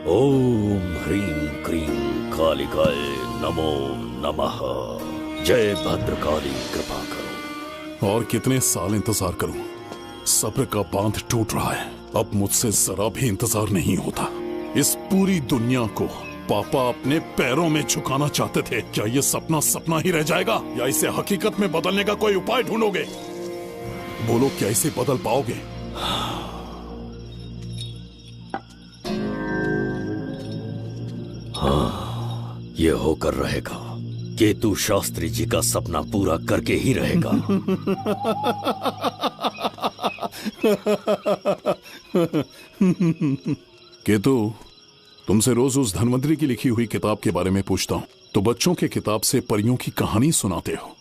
ओम ह्रीं क्रीं कालिकाय नमो नमः। जय भद्रकाली, कृपा करो। और कितने साल इंतजार करूं? सब्र का बांध टूट रहा है। अब मुझसे जरा भी इंतजार नहीं होता। इस पूरी दुनिया को पापा अपने पैरों में झुकाना चाहते थे। क्या ये सपना सपना ही रह जाएगा या इसे हकीकत में बदलने का कोई उपाय ढूंढोगे? बोलो, क्या इसे बदल पाओगे? हाँ, ये होकर रहेगा। केतु शास्त्री जी का सपना पूरा करके ही रहेगा। केतु, तुमसे रोज उस धनवंतरी की लिखी हुई किताब के बारे में पूछता हूँ तो बच्चों के किताब से परियों की कहानी सुनाते हो।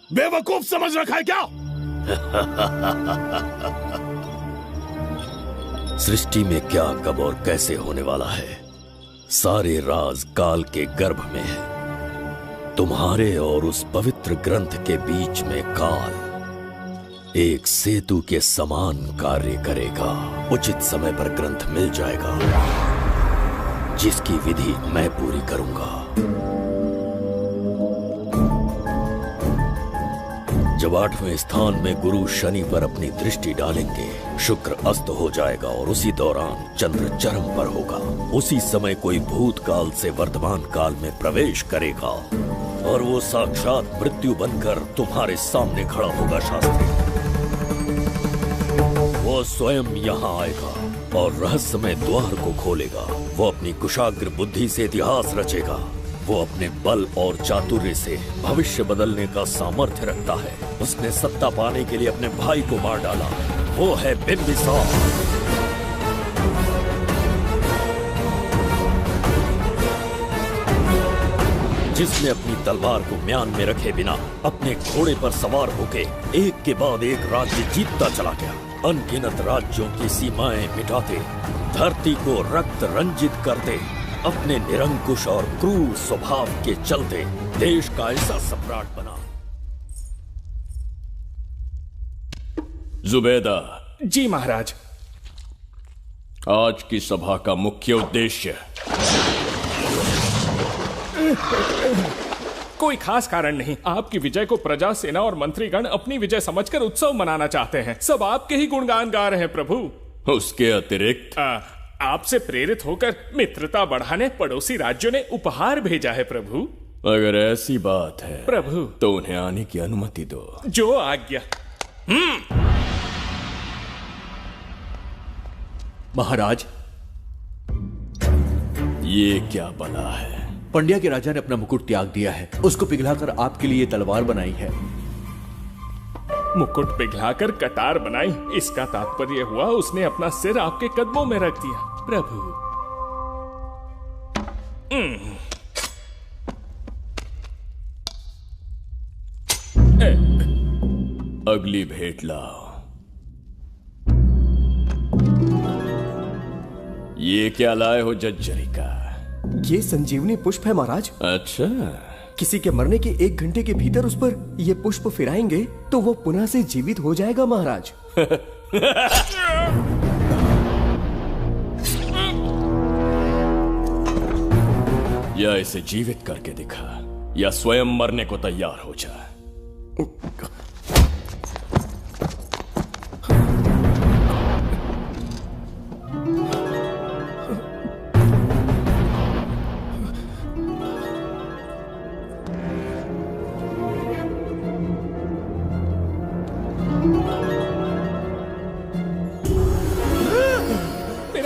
बेवकूफ समझ रखा है क्या? सृष्टि में क्या, कब और कैसे होने वाला है, सारे राज काल के गर्भ में है। तुम्हारे और उस पवित्र ग्रंथ के बीच में काल एक सेतु के समान कार्य करेगा। उचित समय पर ग्रंथ मिल जाएगा, जिसकी विधि मैं पूरी करूंगा। जब 8वें स्थान में गुरु शनि पर अपनी दृष्टि डालेंगे, शुक्र अस्त हो जाएगा और उसी दौरान चंद्र चरम पर होगा। उसी समय कोई भूतकाल से वर्तमान काल में प्रवेश करेगा और वो साक्षात मृत्यु बनकर तुम्हारे सामने खड़ा होगा। शास्त्री, वो स्वयं यहाँ आएगा और रहस्यमय द्वार को खोलेगा। वो अपनी कुशाग्र बुद्धि से इतिहास रचेगा। वो अपने बल और चातुर्य से भविष्य बदलने का सामर्थ्य रखता है। उसने सत्ता पाने के लिए अपने भाई को मार डाला। वो है बिंबिसार। जिसने अपनी तलवार को म्यान में रखे बिना अपने घोड़े पर सवार होके एक के बाद एक राज्य जीतता चला गया। अनगिनत राज्यों की सीमाएं मिटाते, धरती को रक्त रंजित करते, अपने निरंकुश और क्रूर स्वभाव के चलते देश का ऐसा सम्राट बना। जुबैदा। जी महाराज। आज की सभा का मुख्य उद्देश्य कोई खास कारण नहीं। आपकी विजय को प्रजा, सेना और मंत्रीगण अपनी विजय समझकर उत्सव मनाना चाहते हैं। सब आपके ही गुणगान गा रहे हैं प्रभु। उसके अतिरिक्त आपसे प्रेरित होकर मित्रता बढ़ाने पड़ोसी राज्यों ने उपहार भेजा है प्रभु। अगर ऐसी बात है प्रभु, तो उन्हें आने की अनुमति दो। जो आज्ञा। महाराज, ये क्या बला है? पंड्या के राजा ने अपना मुकुट त्याग दिया है। उसको पिघलाकर आपके लिए तलवार बनाई है। मुकुट पिघलाकर कटार बनाई, इसका तात्पर्य हुआ उसने अपना सिर आपके कदमों में रख दिया प्रभु। अगली भेंट लाओ। ये क्या लाए हो जज्जरी का? ये संजीवनी पुष्प है महाराज। अच्छा। किसी के मरने के 1 घंटे के भीतर उस पर ये पुष्प फिराएंगे तो वो पुनः से जीवित हो जाएगा महाराज। या इसे जीवित करके दिखा या स्वयं मरने को तैयार हो जा।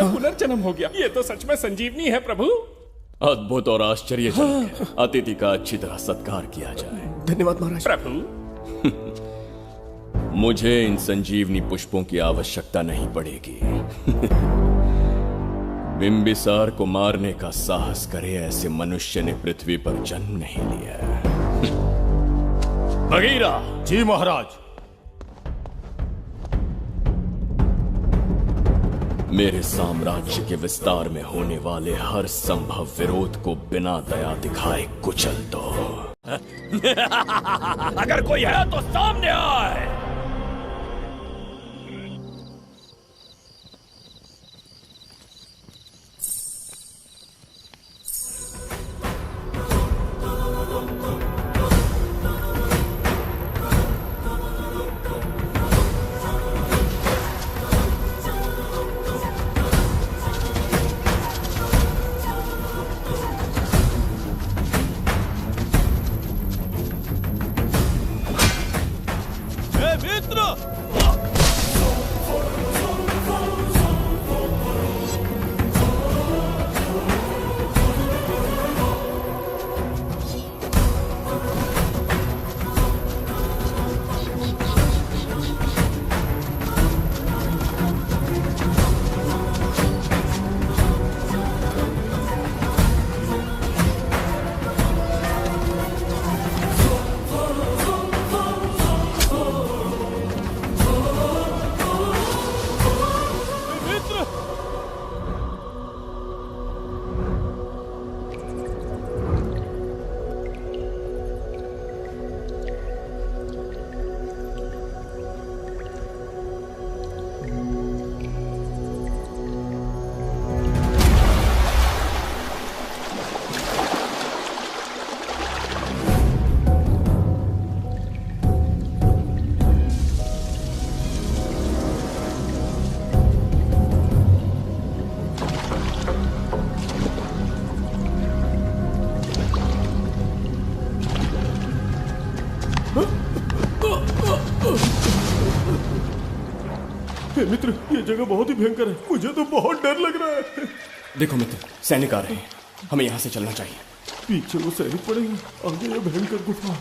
पुनर्जन्म हो गया। ये तो सच में संजीवनी है प्रभु। अद्भुत और आश्चर्यजनक है। अतिथि का अच्छी तरह सत्कार किया जाए। धन्यवाद महाराज। प्रभु, मुझे इन संजीवनी पुष्पों की आवश्यकता नहीं पड़ेगी। बिंबिसार को मारने का साहस करे ऐसे मनुष्य ने पृथ्वी पर जन्म नहीं लिया। बगीरा। जी महाराज। मेरे साम्राज्य के विस्तार में होने वाले हर संभव विरोध को बिना दया दिखाए कुचल दो। अगर कोई है तो सामने आए। मित्र, ये जगह बहुत ही भयंकर है। मुझे तो बहुत डर लग रहा है। देखो मित्र, सैनिक आ रहे हैं, हमें यहाँ से चलना चाहिए। पीछे वो सैनिक पड़ेंगे, आगे ये भयंकर गुफा।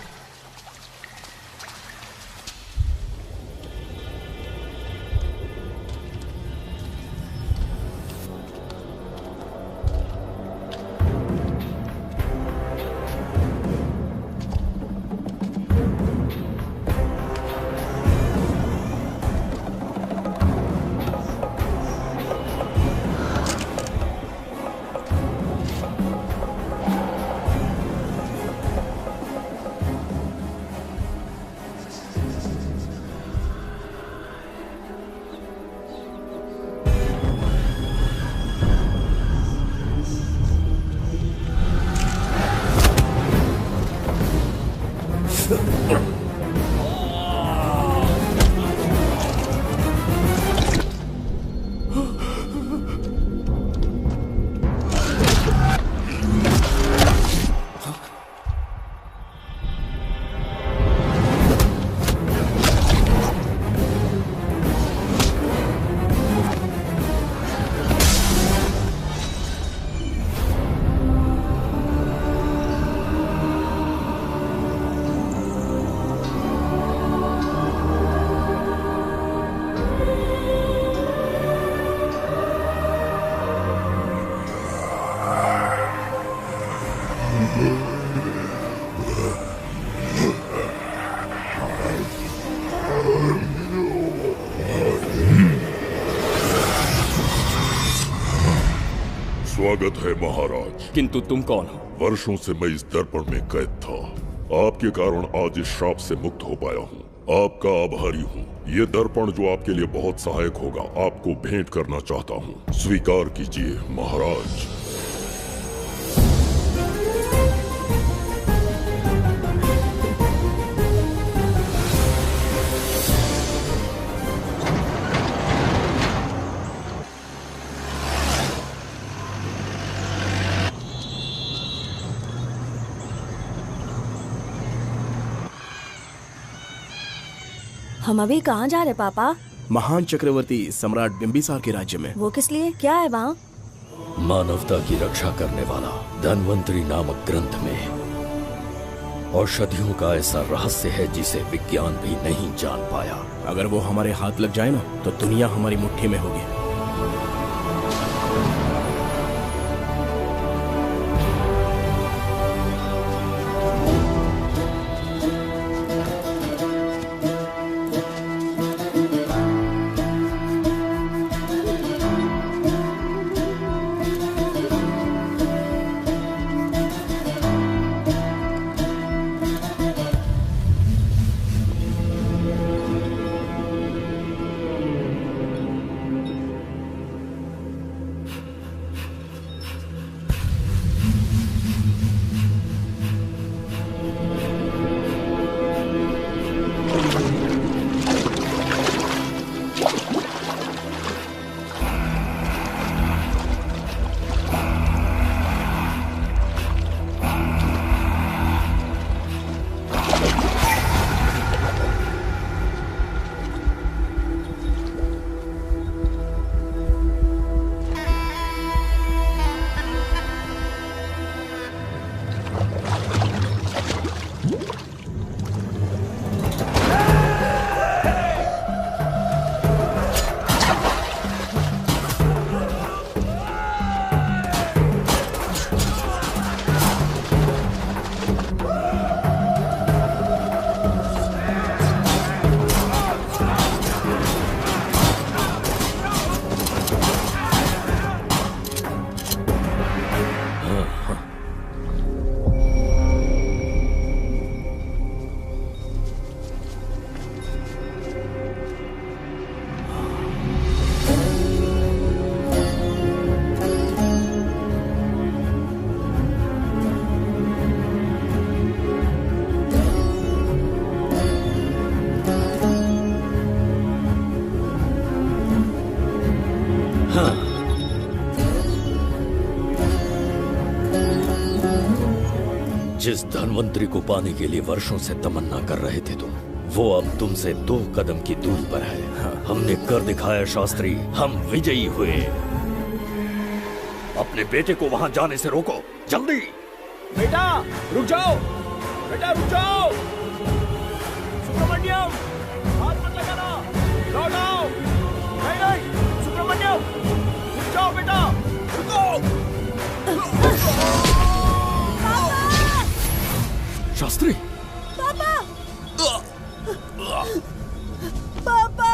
स्वागत है महाराज। किंतु तुम कौन हो? वर्षों से मैं इस दर्पण में कैद था। आपके कारण आज इस श्राप से मुक्त हो पाया हूँ। आपका आभारी हूँ। ये दर्पण जो आपके लिए बहुत सहायक होगा, आपको भेंट करना चाहता हूँ। स्वीकार कीजिए महाराज। हम अभी कहाँ जा रहे पापा? महान चक्रवर्ती सम्राट बिंबिसार के राज्य में। वो किस लिए? क्या है वहाँ? मानवता की रक्षा करने वाला धन्वंतरी नामक ग्रंथ में औषधियों का ऐसा रहस्य है जिसे विज्ञान भी नहीं जान पाया। अगर वो हमारे हाथ लग जाए ना, तो दुनिया हमारी मुट्ठी में होगी। जिस धन्वंतरी को पाने के लिए वर्षों से तमन्ना कर रहे थे तुम, वो अब तुमसे 2 कदम की दूरी पर है। हमने कर दिखाया शास्त्री, हम विजयी हुए। अपने बेटे को वहां जाने से रोको, जल्दी। बेटा रुक जाओ, बेटा रुक जाओ। सुब्रमण्यम, हाथ मत लगाना, लौट आओ। नहीं नहीं सुब्रमण्यम, रुक जाओ बेटा, रुको। शास्त्री, पापा, पापा।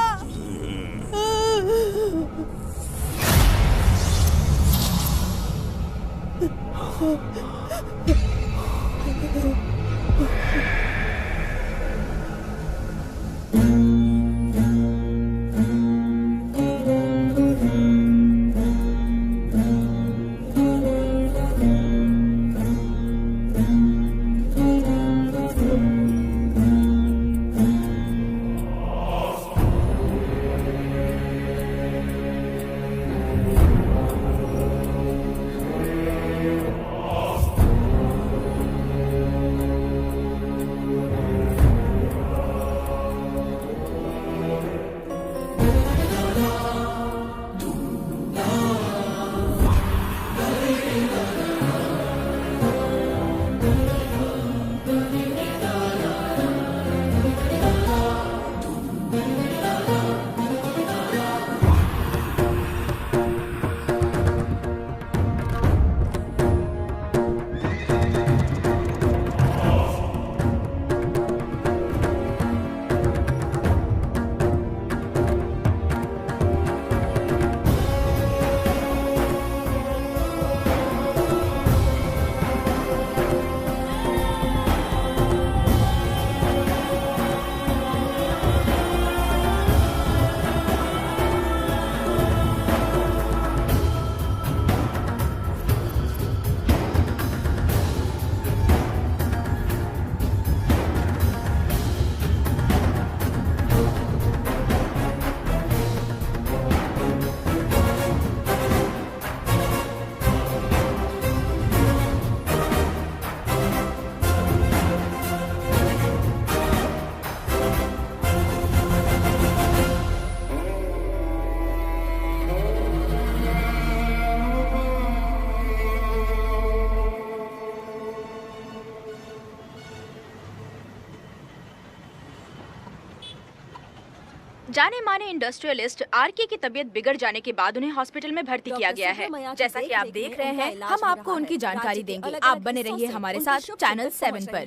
जाने माने इंडस्ट्रियलिस्ट आरके की तबीयत बिगड़ जाने के बाद उन्हें हॉस्पिटल में भर्ती किया गया है। जैसा कि आप देख रहे हैं, हम आपको उनकी जानकारी देंगे। आप बने रहिए हमारे साथ चैनल 7 पर।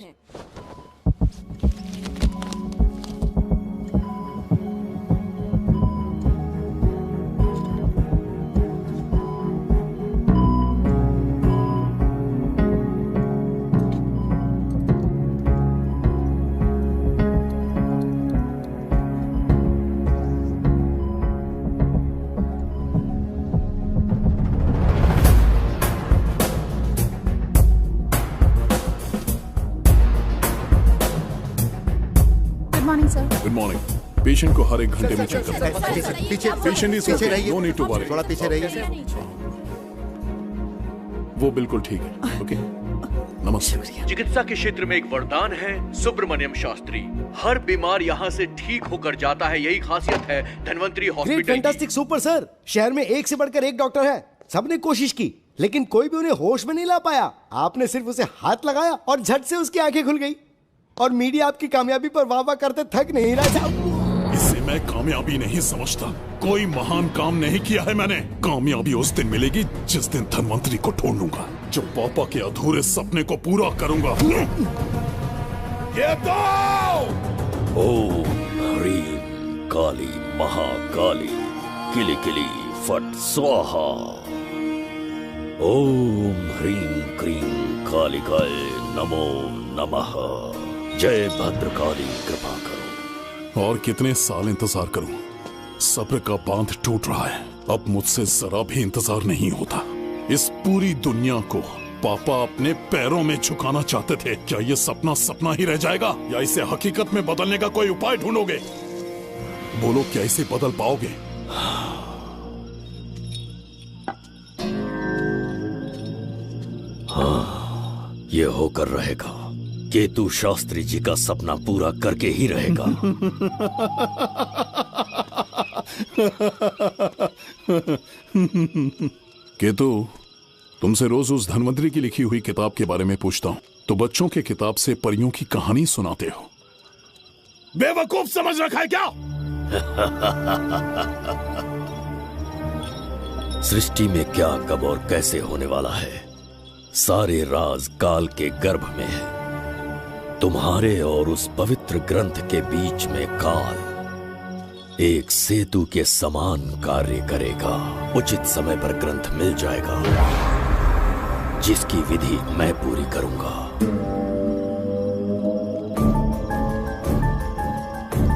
Good morning. पेशेंट को हर 1 घंटे में चेक करते हैं। Patient is okay, no need to worry. थोड़ा पीछे रहिए। वो बिल्कुल ठीक है। ओके, नमस्ते। चिकित्सा के क्षेत्र में एक वरदान है सुब्रमण्यम शास्त्री। हर बीमार यहाँ से ठीक होकर जाता है, यही खासियत है धन्वंतरी हॉस्पिटल की। Fantastic, super sir. शहर में एक से बढ़कर एक डॉक्टर है। सबने कोशिश की लेकिन कोई भी उन्हें होश में नहीं ला पाया। आपने सिर्फ उसे हाथ लगाया और झट से उसकी आंखें खुल गई। और मीडिया आपकी कामयाबी पर वाह वाह करते थक नहीं रहा साहब। इसे मैं कामयाबी नहीं समझता। कोई महान काम नहीं किया है मैंने। कामयाबी उस दिन मिलेगी जिस दिन धन्वंतरी को ढूंढूंगा, जो पापा के अधूरे सपने को पूरा करूंगा। ये दो! ओम ह्रीं काली महाकाली किली किली फट स्वाहा। ओम ह्रीं क्रीं कालिकाय नमो नमः। जय भद्रकाली, कृपा करो। और कितने साल इंतजार करूं? सब्र का बांध टूट रहा है। अब मुझसे जरा भी इंतजार नहीं होता। इस पूरी दुनिया को पापा अपने पैरों में झुकाना चाहते थे। क्या ये सपना सपना ही रह जाएगा या इसे हकीकत में बदलने का कोई उपाय ढूंढोगे? बोलो, क्या इसे बदल पाओगे? हाँ, ये होकर रहेगा। केतु शास्त्री जी का सपना पूरा करके ही रहेगा। केतु, तुमसे रोज उस धनवंतरी की लिखी हुई किताब के बारे में पूछता हूं तो बच्चों के किताब से परियों की कहानी सुनाते हो। बेवकूफ समझ रखा है क्या? सृष्टि में क्या, कब और कैसे होने वाला है, सारे राज काल के गर्भ में है। तुम्हारे और उस पवित्र ग्रंथ के बीच में काल एक सेतु के समान कार्य करेगा। उचित समय पर ग्रंथ मिल जाएगा, जिसकी विधि मैं पूरी करूंगा।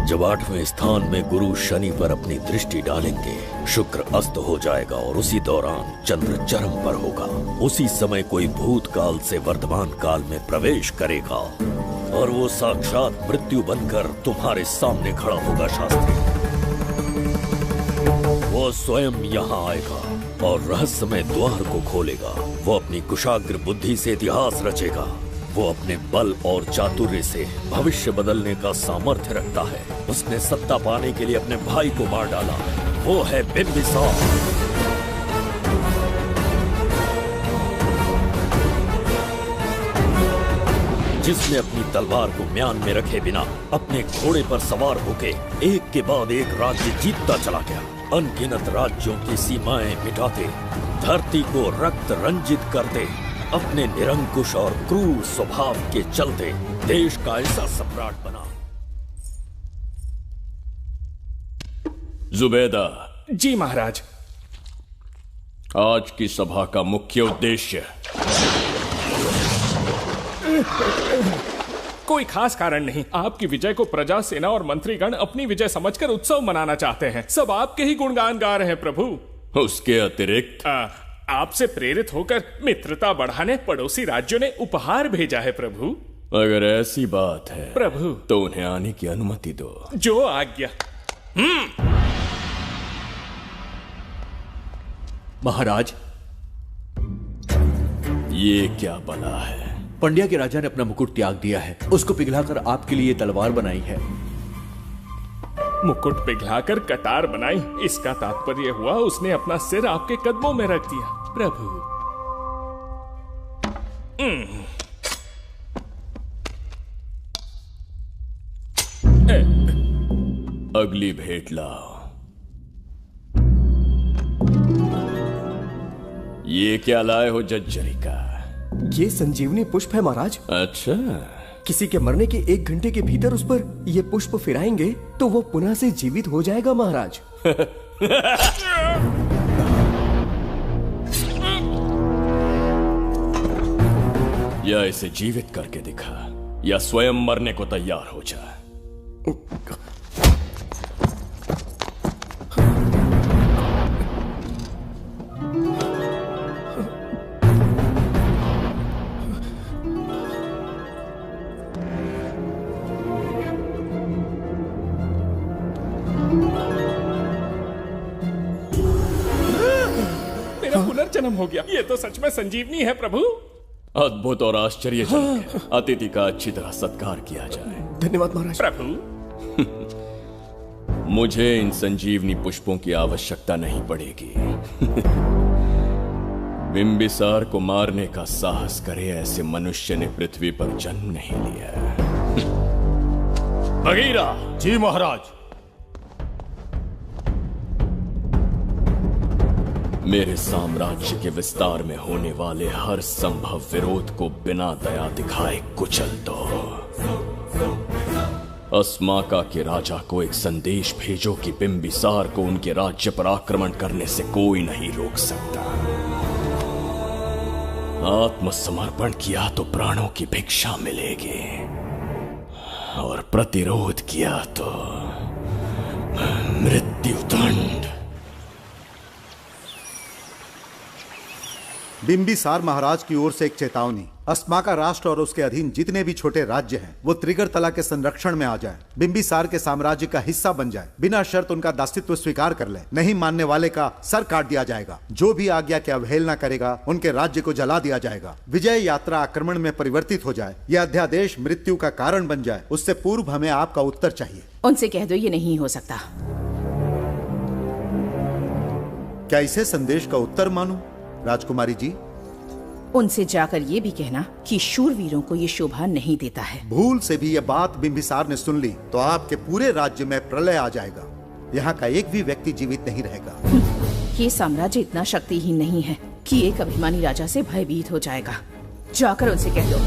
जब 8वें स्थान में गुरु शनि पर अपनी दृष्टि डालेंगे, शुक्र अस्त हो जाएगा और उसी दौरान चंद्र चरम पर होगा। उसी समय कोई भूतकाल से वर्तमान काल में प्रवेश करेगा और वो साक्षात मृत्यु बनकर तुम्हारे सामने खड़ा होगा। शास्त्री, वो स्वयं यहाँ आएगा और रहस्यमय द्वार को खोलेगा। वो अपनी कुशाग्र बुद्धि से इतिहास रचेगा। वो अपने बल और चातुर्य से भविष्य बदलने का सामर्थ्य रखता है। उसने सत्ता पाने के लिए अपने भाई को मार डाला। वो है बिंबिसार। जिसने अपनी तलवार को म्यान में रखे बिना अपने घोड़े पर सवार होके एक के बाद एक राज्य जीतता चला गया। अनगिनत राज्यों की सीमाएं मिटाते, धरती को रक्त रंजित करते, अपने निरंकुश और क्रूर स्वभाव के चलते देश का ऐसा सम्राट बना। जुबैदा। जी महाराज। आज की सभा का मुख्य उद्देश्य कोई खास कारण नहीं। आपकी विजय को प्रजा, सेना और मंत्रीगण अपनी विजय समझकर उत्सव मनाना चाहते हैं। सब आपके ही गुणगान गा रहे हैं प्रभु। उसके अतिरिक्त आपसे प्रेरित होकर मित्रता बढ़ाने पड़ोसी राज्यों ने उपहार भेजा है प्रभु। अगर ऐसी बात है प्रभु तो उन्हें आने की अनुमति दो। जो आज्ञा। महाराज, ये क्या बला है? पंड्या के राजा ने अपना मुकुट त्याग दिया है। उसको पिघलाकर आपके लिए तलवार बनाई है। मुकुट पिघलाकर कटार बनाई, इसका तात्पर्य हुआ उसने अपना सिर आपके कदमों में रख दिया प्रभु। अगली भेंट लाओ। ये क्या लाए हो जज्जरी का? ये संजीवनी पुष्प है महाराज। अच्छा। किसी के मरने के 1 घंटे के भीतर उस पर ये पुष्प फिराएंगे तो वो पुनः से जीवित हो जाएगा महाराज। या इसे जीवित करके दिखा या स्वयं मरने को तैयार हो जा। मेरा पुनर्जन्म हो गया। ये तो सच में संजीवनी है प्रभु। अद्भुत और आश्चर्यजनक। अतिथि का अच्छी तरह सत्कार किया जाए। धन्यवाद महाराज। प्रभु, मुझे इन संजीवनी पुष्पों की आवश्यकता नहीं पड़ेगी। बिंबिसार को मारने का साहस करे ऐसे मनुष्य ने पृथ्वी पर जन्म नहीं लिया। बगीरा। जी महाराज। मेरे साम्राज्य के विस्तार में होने वाले हर संभव विरोध को बिना दया दिखाए कुचल दो। अस्माका के राजा को एक संदेश भेजो कि बिंबिसार को उनके राज्य पर आक्रमण करने से कोई नहीं रोक सकता। आत्मसमर्पण किया तो प्राणों की भिक्षा मिलेगी और प्रतिरोध किया तो मृत्युदंड। बिंबिसार महाराज की ओर से एक चेतावनी। अस्माका राष्ट्र और उसके अधीन जितने भी छोटे राज्य हैं वो त्रिगर्तला के संरक्षण में आ जाएं, बिंबिसार के साम्राज्य का हिस्सा बन जाएं, बिना शर्त उनका दासत्व स्वीकार कर लें। नहीं मानने वाले का सर काट दिया जाएगा। जो भी आज्ञा की अवहेलना करेगा उनके राज्य को जला दिया जाएगा। विजय यात्रा आक्रमण में परिवर्तित हो जाए, यह अध्यादेश मृत्यु का कारण बन जाए, उससे पूर्व हमें आपका उत्तर चाहिए। उनसे कह दो ये नहीं हो सकता। क्या इसे संदेश का उत्तर मानूं, राजकुमारी जी? उनसे जाकर ये भी कहना कि शूरवीरों को ये शोभा नहीं देता है। भूल से भी ये बात बिंबिसार ने सुन ली तो आपके पूरे राज्य में प्रलय आ जाएगा। यहाँ का एक भी व्यक्ति जीवित नहीं रहेगा। ये साम्राज्य इतना शक्तिहीन नहीं है कि एक अभिमानी राजा से भयभीत हो जाएगा। जाकर उनसे कह दो।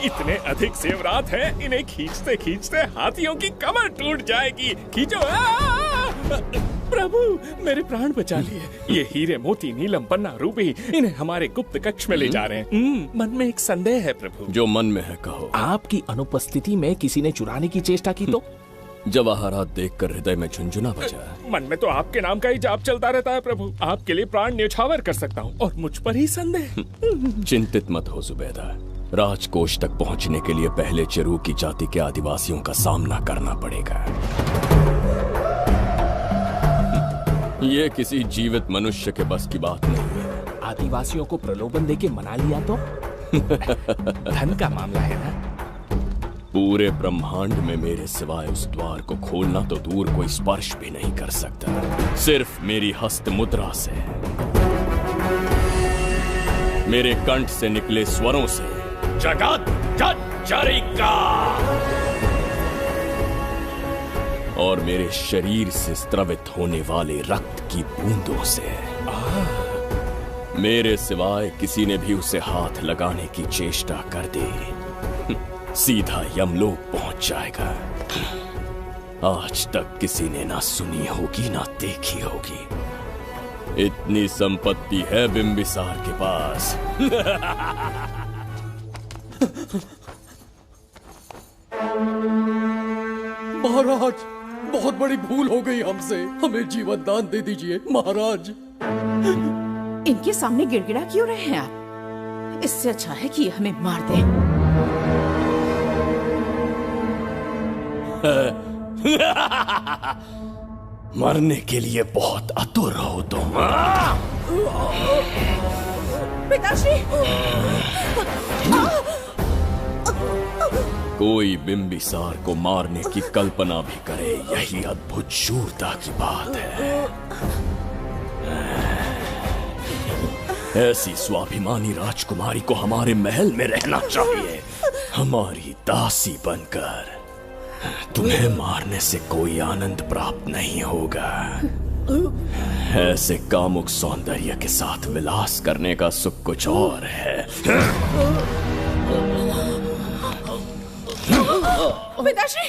इतने अधिक जेवरात हैं, इन्हें खींचते खींचते हाथियों की कमर टूट जाएगी। खींचो। प्रभु मेरे प्राण बचा लिए। ये हीरे मोती नीलम पन्ना रूबी इन्हें हमारे गुप्त कक्ष में ले जा रहे हैं। मन में एक संदेह है प्रभु। जो मन में है कहो। आपकी अनुपस्थिति में किसी ने चुराने की चेष्टा की तो? जवाहरात देखकर हृदय में झुंझुना बजा। मन में तो आपके नाम का ही जाप चलता रहता है प्रभु। आपके लिए प्राण न्यौछावर कर सकता हूँ और मुझ पर ही संदेह। चिंतित मत हो जुबैदा। राजकोष तक पहुंचने के लिए पहले चेरूकी जाति के आदिवासियों का सामना करना पड़ेगा। ये किसी जीवित मनुष्य के बस की बात नहीं है। आदिवासियों को प्रलोभन देके मना लिया तो? धन का मामला है ना। पूरे ब्रह्मांड में मेरे सिवाय उस द्वार को खोलना तो दूर कोई स्पर्श भी नहीं कर सकता। सिर्फ मेरी हस्त मुद्रा से, मेरे कंठ से निकले स्वरों से जगत जरिका और मेरे शरीर से स्त्रवित होने वाले रक्त की बूंदों से। मेरे सिवाय किसी ने भी उसे हाथ लगाने की चेष्टा कर दी, सीधा यमलोक पहुंच जाएगा। आज तक किसी ने ना सुनी होगी ना देखी होगी। इतनी संपत्ति है बिंबिसार के पास। महाराज बहुत बड़ी भूल हो गई हमसे, हमें जीवन दान दे दीजिए महाराज। इनके सामने गिड़गिड़ा क्यों रहे हैं आप? इससे अच्छा है कि हमें मार दें। मरने के लिए बहुत आतुर हो तुम। पिताश्री! कोई बिंबिसार को मारने की कल्पना भी करे, यही अद्भुत शूरता की बात है। ऐसी स्वाभिमानी राजकुमारी को हमारे महल में रहना चाहिए, हमारी दासी बनकर। तुम्हें मारने से कोई आनंद प्राप्त नहीं होगा। ऐसे कामुक सौंदर्य के साथ विलास करने का सुख कुछ और है। पिताश्री!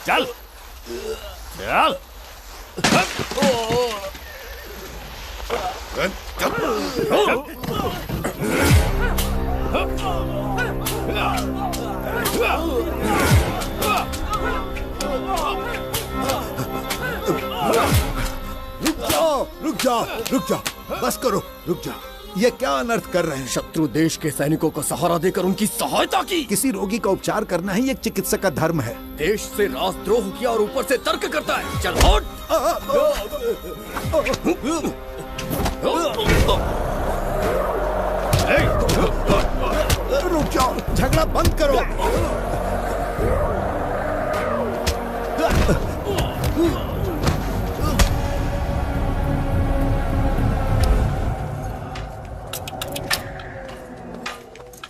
चल चल। रुक जाओ, बस करो, रुक जाओ। ये क्या अनर्थ कर रहे हैं? शत्रु देश के सैनिकों को सहारा देकर उनकी सहायता की। किसी रोगी का उपचार करना ही एक चिकित्सक का धर्म है। देश से राजद्रोह किया और ऊपर से तर्क करता है। चल हट। रुक जाओ, झगड़ा बंद करो।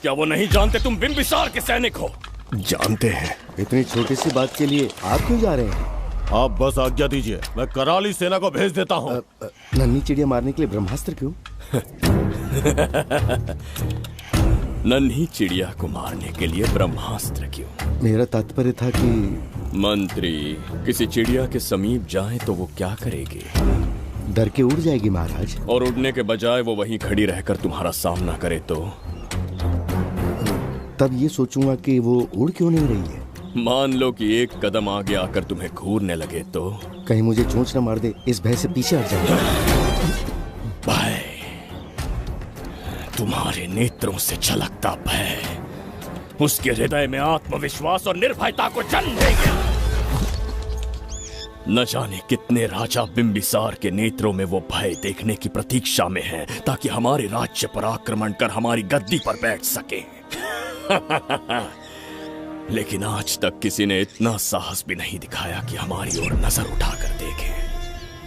क्या वो नहीं जानते तुम बिंबिसार के सैनिक हो? जानते हैं। इतनी छोटी सी बात के लिए आप क्यों जा रहे हैं? आप बस आज्ञा दीजिए, मैं कराली सेना को भेज देता हूँ। नन्ही चिड़िया मारने के लिए ब्रह्मास्त्र क्यों? नन्ही चिड़िया को मारने के लिए ब्रह्मास्त्र क्यों? मेरा तात्पर्य था कि मंत्री किसी चिड़िया के समीप जाए तो वो क्या करेगी? डर के उड़ जाएगी महाराज। और उड़ने के बजाय वो वहीं खड़ी रहकर तुम्हारा सामना करे तो? तब ये सोचूंगा कि वो उड़ क्यों नहीं रही है। मान लो कि एक कदम आगे आकर तुम्हें घूरने लगे तो? कहीं मुझे चोंच न मार दे, इस भय से पीछे हट जाऊंगा। भय, तुम्हारे नेत्रों से झलकता भय उसके हृदय में आत्मविश्वास और निर्भयता को जन्म देगा। न जाने कितने राजा बिंबिसार के नेत्रों में वो भय देखने की प्रतीक्षा में हैं, ताकि हमारे राज्य पर आक्रमण कर हमारी गद्दी पर बैठ सके। लेकिन आज तक किसी ने इतना साहस भी नहीं दिखाया कि हमारी ओर नजर उठाकर देखे।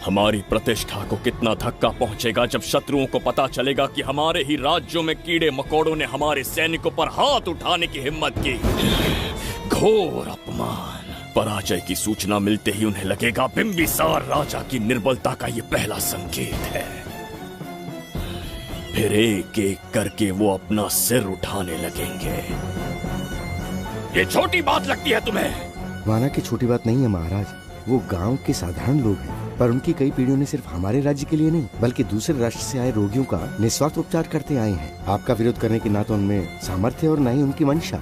हमारी प्रतिष्ठा को कितना धक्का पहुंचेगा जब शत्रुओं को पता चलेगा कि हमारे ही राज्यों में कीड़े मकोड़ों ने हमारे सैनिकों पर हाथ उठाने की हिम्मत की। घोर अपमान। पराजय की सूचना मिलते ही उन्हें लगेगा बिंबिसार राजा की निर्बलता का ये पहला संकेत है। फिर एक एक करके वो अपना सिर उठाने लगेंगे। ये छोटी बात लगती है तुम्हें? माना कि छोटी बात नहीं है महाराज। वो गांव के साधारण लोग हैं, पर उनकी कई पीढ़ियों ने सिर्फ हमारे राज्य के लिए नहीं बल्कि दूसरे राष्ट्र से आए रोगियों का निस्वार्थ उपचार करते आए हैं। आपका विरोध करने की ना तो उनमें सामर्थ्य और ना ही उनकी मंशा।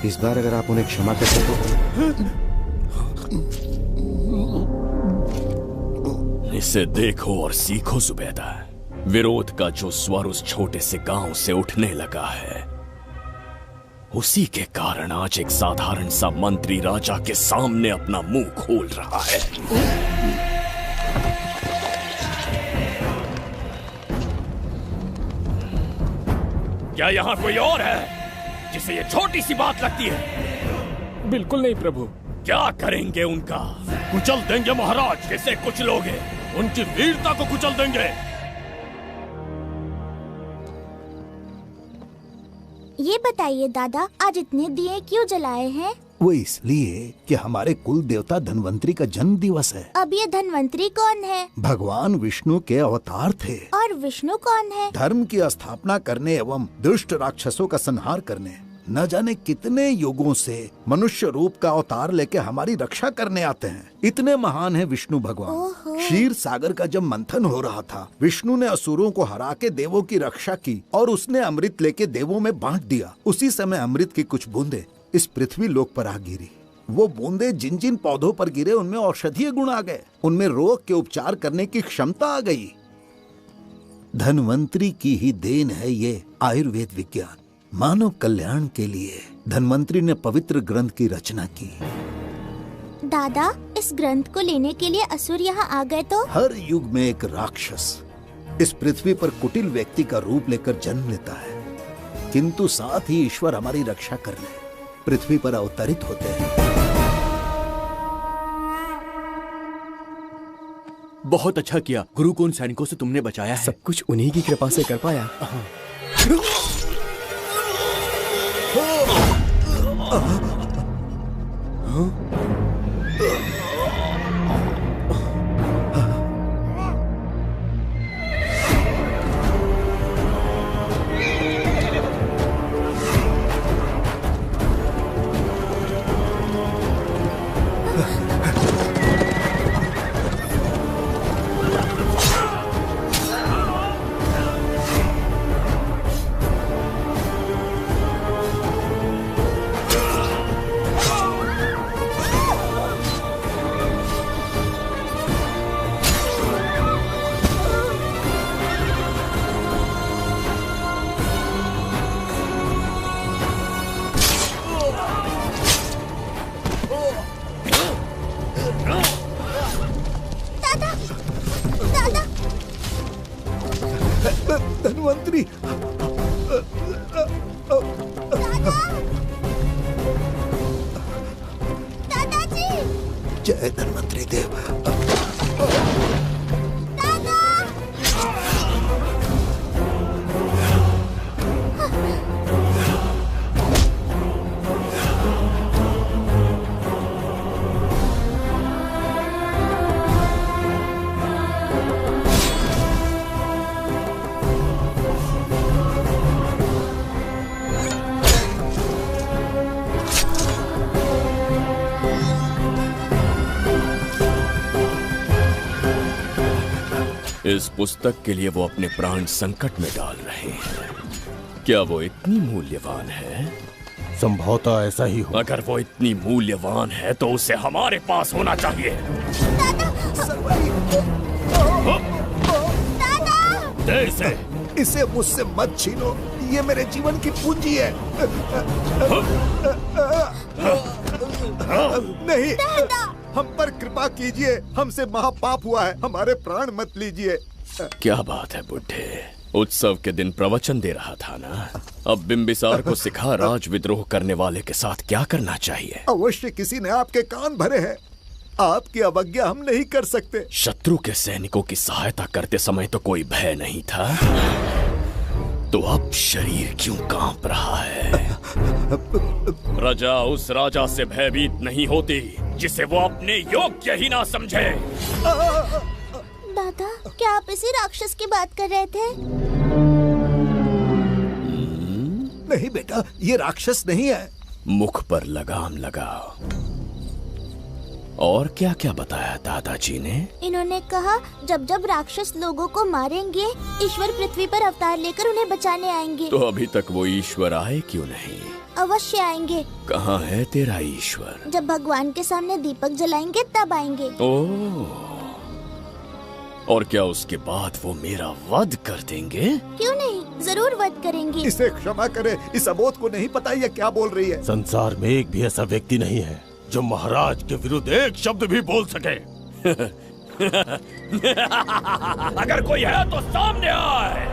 इस बार अगर आप उन्हें क्षमा करते तो। इसे देखो और सीखो जुबैदा। विरोध का जो स्वर उस छोटे से गांव से उठने लगा है, उसी के कारण आज एक साधारण सा मंत्री राजा के सामने अपना मुंह खोल रहा है। क्या यहाँ कोई और है जिसे ये छोटी सी बात लगती है? बिल्कुल नहीं प्रभु। क्या करेंगे उनका? कुचल देंगे महाराज। कैसे कुचलोगे? उनकी वीरता को कुचल देंगे। ये बताइए दादा, आज इतने दिए क्यों जलाए हैं? वो इसलिए कि हमारे कुल देवता धन्वंतरी का जन्म दिवस है। अब ये धन्वंतरी कौन है? भगवान विष्णु के अवतार थे। और विष्णु कौन है? धर्म की स्थापना करने एवं दुष्ट राक्षसों का संहार करने। न जाने कितने युगों से मनुष्य रूप का अवतार लेके हमारी रक्षा करने आते हैं। इतने महान है विष्णु भगवान। क्षीर सागर का जब मंथन हो रहा था, विष्णु ने असुरों को हरा के देवों की रक्षा की और उसने अमृत लेके देवों में बांट दिया। उसी समय अमृत की कुछ बूंदे इस पृथ्वी लोक पर आ गिरी। वो बूंदे जिन जिन पौधों पर गिरे उनमें औषधीय गुण आ गए, उनमें रोग के उपचार करने की क्षमता आ गई। धन्वंतरी की ही देन है ये आयुर्वेद विज्ञान। मानव कल्याण के लिए धन्वंतरी ने पवित्र ग्रंथ की रचना की। दादा, इस ग्रंथ को लेने के लिए असुर यहाँ आ गए तो? हर युग में एक राक्षस इस पृथ्वी पर कुटिल व्यक्ति का रूप लेकर जन्म लेता है, किंतु साथ ही ईश्वर हमारी रक्षा करने पृथ्वी पर अवतरित होते हैं। बहुत अच्छा किया गुरु को उन सैनिकों से तुमने बचाया है। सब कुछ उन्हीं की कृपा से कर पाया। धन्वंतरी, दादाजी, जय धन्वंतरी देव। इस पुस्तक के लिए वो अपने प्राण संकट में डाल रहे हैं। क्या वो इतनी मूल्यवान है? संभवतः ऐसा ही हो। अगर वो इतनी मूल्यवान है तो उसे हमारे पास होना चाहिए। दे इसे मुझसे मत छीनो, ये मेरे जीवन की पूंजी है। नहीं, हम पर कृपा कीजिए, हमसे महापाप हुआ है, हमारे प्राण मत लीजिए। क्या बात है बुड्ढे, उत्सव के दिन प्रवचन दे रहा था ना। अब बिंबिसार को सिखा राज विद्रोह करने वाले के साथ क्या करना चाहिए। अवश्य किसी ने आपके कान भरे हैं, आपकी अवज्ञा हम नहीं कर सकते। शत्रु के सैनिकों की सहायता करते समय तो कोई भय नहीं था, तो अब शरीर क्यों कांप रहा है? प्रजा उस राजा से भयभीत नहीं होती जिसे वो अपने योग्य ही ना समझे। दादा, क्या आप इसी राक्षस की बात कर रहे थे? नहीं बेटा, ये राक्षस नहीं है। मुख पर लगाम लगाओ। और क्या क्या बताया दादाजी ने? इन्होंने कहा जब जब राक्षस लोगों को मारेंगे, ईश्वर पृथ्वी पर अवतार लेकर उन्हें बचाने आएंगे। तो अभी तक वो ईश्वर आए क्यों नहीं? अवश्य आएंगे। कहाँ है तेरा ईश्वर? जब भगवान के सामने दीपक जलाएंगे तब आएंगे। ओह, और क्या उसके बाद वो मेरा वध कर देंगे? क्यों नहीं, जरूर वध करेंगे। इसे क्षमा करे, इस अबोध को नहीं पता ये क्या बोल रही है। संसार में एक भी ऐसा व्यक्ति नहीं है जो महाराज के विरुद्ध एक शब्द भी बोल सके। अगर कोई है तो सामने आए।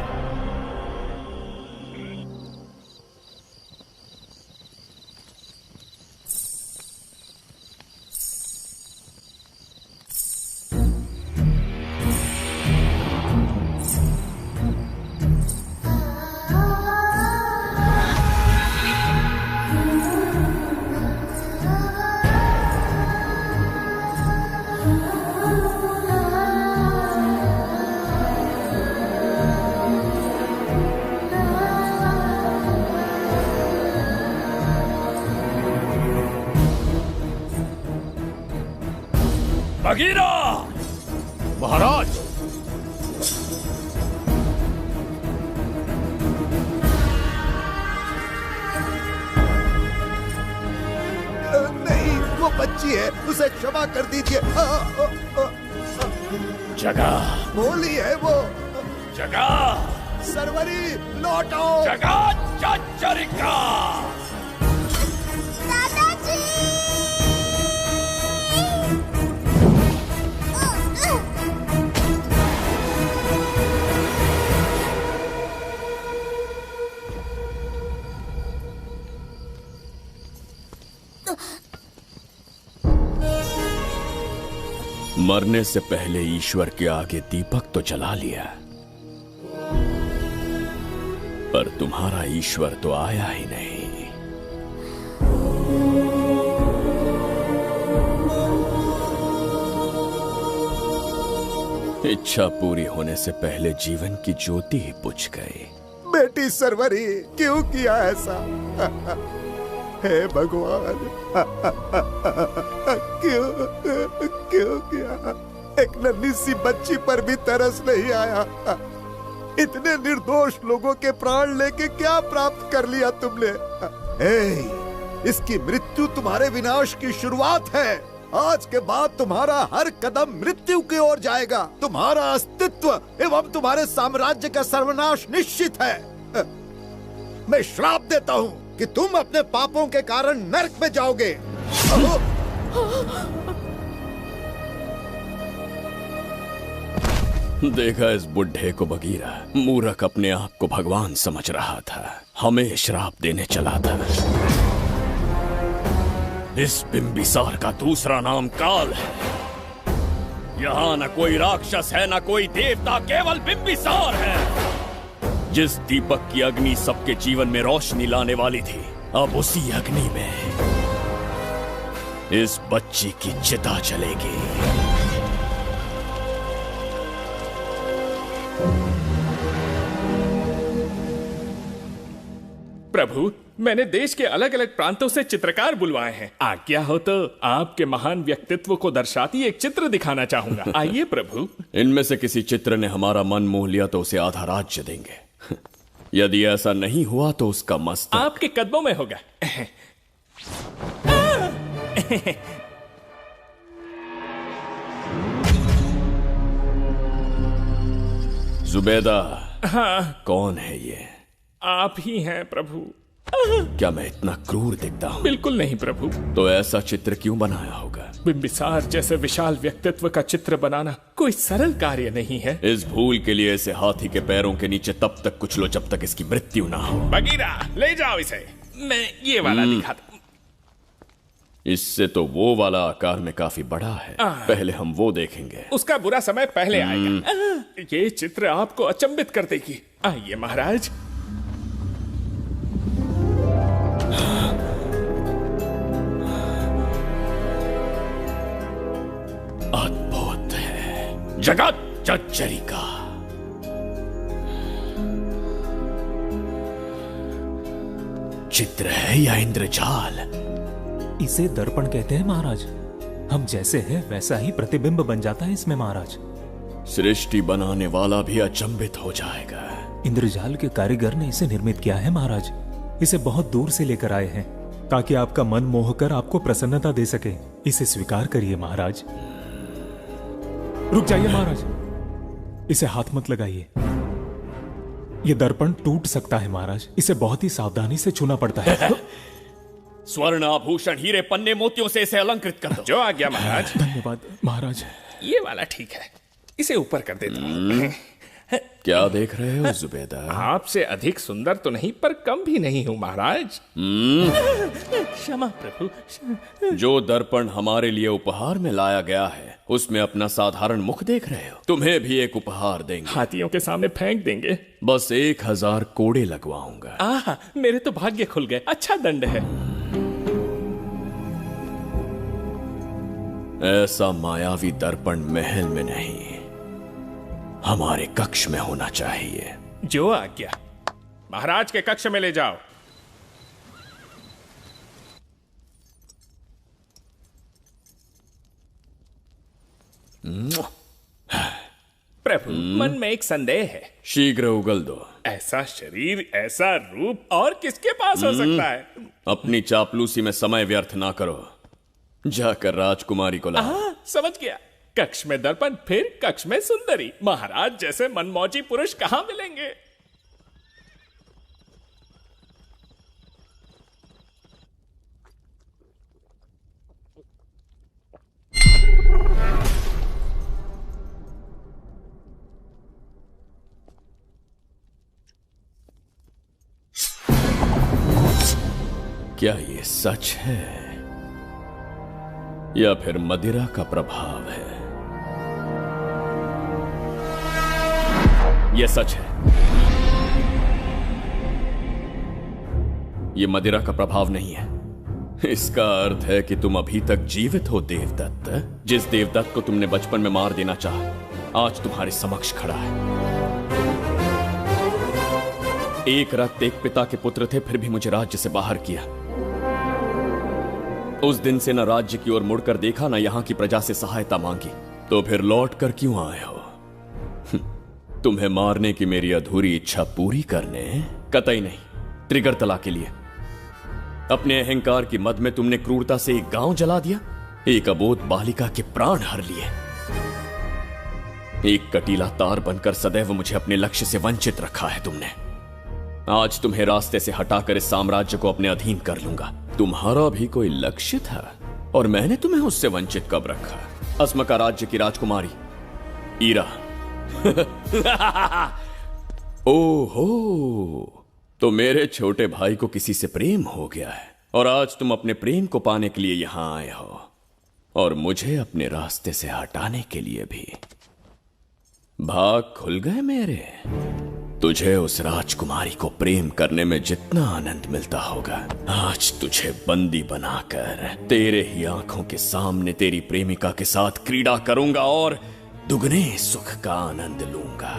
बगीरा! महाराज! नहीं, वो बच्ची है, उसे क्षमा कर दीजिए। जगह बोली है वो। जगह सरवरी लौटो। जगह चचरिका। मरने से पहले ईश्वर के आगे दीपक तो जला लिया, पर तुम्हारा ईश्वर तो आया ही नहीं। इच्छा पूरी होने से पहले जीवन की ज्योति ही बुझ गई। बेटी सरवरी, क्यों किया ऐसा? हे भगवान, क्यों किया? एक नन्ही सी बच्ची पर भी तरस नहीं आया। इतने निर्दोष लोगों के प्राण लेके क्या प्राप्त कर लिया तुमने? इसकी मृत्यु तुम्हारे विनाश की शुरुआत है। आज के बाद तुम्हारा हर कदम मृत्यु की ओर जाएगा। तुम्हारा अस्तित्व एवं तुम्हारे साम्राज्य का सर्वनाश निश्चित है। मैं श्राप देता हूँ कि तुम अपने पापों के कारण नरक में जाओगे। देखा इस बुढ़े को बगीरा, मूर्ख अपने आप को भगवान समझ रहा था, हमें श्राप देने चला था। इस बिंबिसार का दूसरा नाम काल है। यहाँ न कोई राक्षस है, न कोई देवता, केवल बिंबिसार है। जिस दीपक की अग्नि सबके जीवन में रोशनी लाने वाली थी, अब उसी अग्नि में इस बच्ची की चिता जलेगी। प्रभु, मैंने देश के अलग अलग प्रांतों से चित्रकार बुलवाए हैं। आज्ञा हो तो आपके महान व्यक्तित्व को दर्शाती एक चित्र दिखाना चाहूंगा। आइए प्रभु। इनमें से किसी चित्र ने हमारा मन मोह लिया तो उसे आधा राज्य देंगे। यदि ऐसा नहीं हुआ तो उसका मस्तक आपके कदमों में होगा। जुबैदा। हाँ। कौन है ये? आप ही हैं प्रभु। क्या मैं इतना क्रूर दिखता हूँ? बिल्कुल नहीं प्रभु। तो ऐसा चित्र क्यों बनाया होगा? बिंबिसार जैसे विशाल व्यक्तित्व का चित्र बनाना कोई सरल कार्य नहीं है। इस भूल के लिए इसे हाथी के पैरों के नीचे तब तक कुचलो जब तक इसकी मृत्यु ना हो। बगीरा ले जाओ इसे। मैं ये वाला दिखाता। इससे तो वो वाला आकार में काफी बड़ा है। पहले हम वो देखेंगे। उसका बुरा समय पहले आएगा। ये चित्र आपको अचंभित कर देगी। आइए महाराज। अद्भुत है। जगत जज्जरिका। चित्र है या इंद्रजाल? इसे दर्पण कहते हैं महाराज। हम जैसे हैं वैसा ही प्रतिबिंब बन जाता है इसमें महाराज। सृष्टि बनाने वाला भी अचंभित हो जाएगा। इंद्रजाल के कारीगर ने इसे निर्मित किया है महाराज। इसे बहुत दूर से लेकर आए हैं ताकि आपका मन मोह कर आपको प्रसन्नता दे सके। इसे स्वीकार करिए महाराज। रुक जाइए महाराज, इसे हाथ मत लगाइए। यह दर्पण टूट सकता है महाराज। इसे बहुत ही सावधानी से छूना पड़ता है। स्वर्ण आभूषण हीरे पन्ने मोतियों से इसे अलंकृत कर दो। जो आ गया महाराज। धन्यवाद महाराज। ये वाला ठीक है, इसे ऊपर कर देता हूं। क्या देख रहे हो जुबैदा? आपसे अधिक सुंदर तो नहीं पर कम भी नहीं हूं महाराज। क्षमा प्रभु। जो दर्पण हमारे लिए उपहार में लाया गया है उसमें अपना साधारण मुख देख रहे हो? तुम्हें भी एक उपहार देंगे। हाथियों के सामने फेंक देंगे। बस 1000 कोड़े लगवाऊंगा। आहा, मेरे तो भाग्य खुल गए। अच्छा दंड है। ऐसा मायावी दर्पण महल में नहीं, हमारे कक्ष में होना चाहिए। जो आज्ञा। महाराज के कक्ष में ले जाओ। प्रभु, मन में एक संदेह है। शीघ्र उगल दो। ऐसा शरीर, ऐसा रूप और किसके पास हो सकता है? अपनी चापलूसी में समय व्यर्थ ना करो। जाकर राजकुमारी को लाओ। समझ गया। कक्ष में दर्पण, फिर कक्ष में सुंदरी। महाराज जैसे मनमौजी पुरुष कहां मिलेंगे? क्या ये सच है या फिर मदिरा का प्रभाव है? यह सच है। यह मदिरा का प्रभाव नहीं है। इसका अर्थ है कि तुम अभी तक जीवित हो देवदत्त। जिस देवदत्त को तुमने बचपन में मार देना चाहा आज तुम्हारे समक्ष खड़ा है। एक रक्त एक पिता के पुत्र थे, फिर भी मुझे राज्य से बाहर किया। उस दिन से न राज्य की ओर मुड़कर देखा, न यहां की प्रजा से सहायता मांगी। तो फिर लौट कर क्यों आए हो? तुम्हें मारने की मेरी अधूरी इच्छा पूरी करने? कतई नहीं, त्रिगर्तला के लिए। अपने अहंकार की मद में तुमने क्रूरता से एक गांव जला दिया, एक अबोध बालिका के प्राण हर लिए। एक कटीला तार बनकर सदैव मुझे अपने लक्ष्य से वंचित रखा है तुमने। आज तुम्हें रास्ते से हटाकर इस साम्राज्य को अपने अधीन कर लूंगा। तुम्हारा भी कोई लक्ष्य था और मैंने तुम्हें उससे वंचित कब रखा? अस्मका राज्य की राजकुमारी ईरा। ओहो, तो मेरे छोटे भाई को किसी से प्रेम हो गया है और आज तुम अपने प्रेम को पाने के लिए यहां आए हो और मुझे अपने रास्ते से हटाने के लिए भी। भाग खुल गए मेरे। तुझे उस राजकुमारी को प्रेम करने में जितना आनंद मिलता होगा, आज तुझे बंदी बनाकर तेरे ही आंखों के सामने तेरी प्रेमिका के साथ क्रीड़ा करूंगा और दुगने सुख का आनंद लूंगा।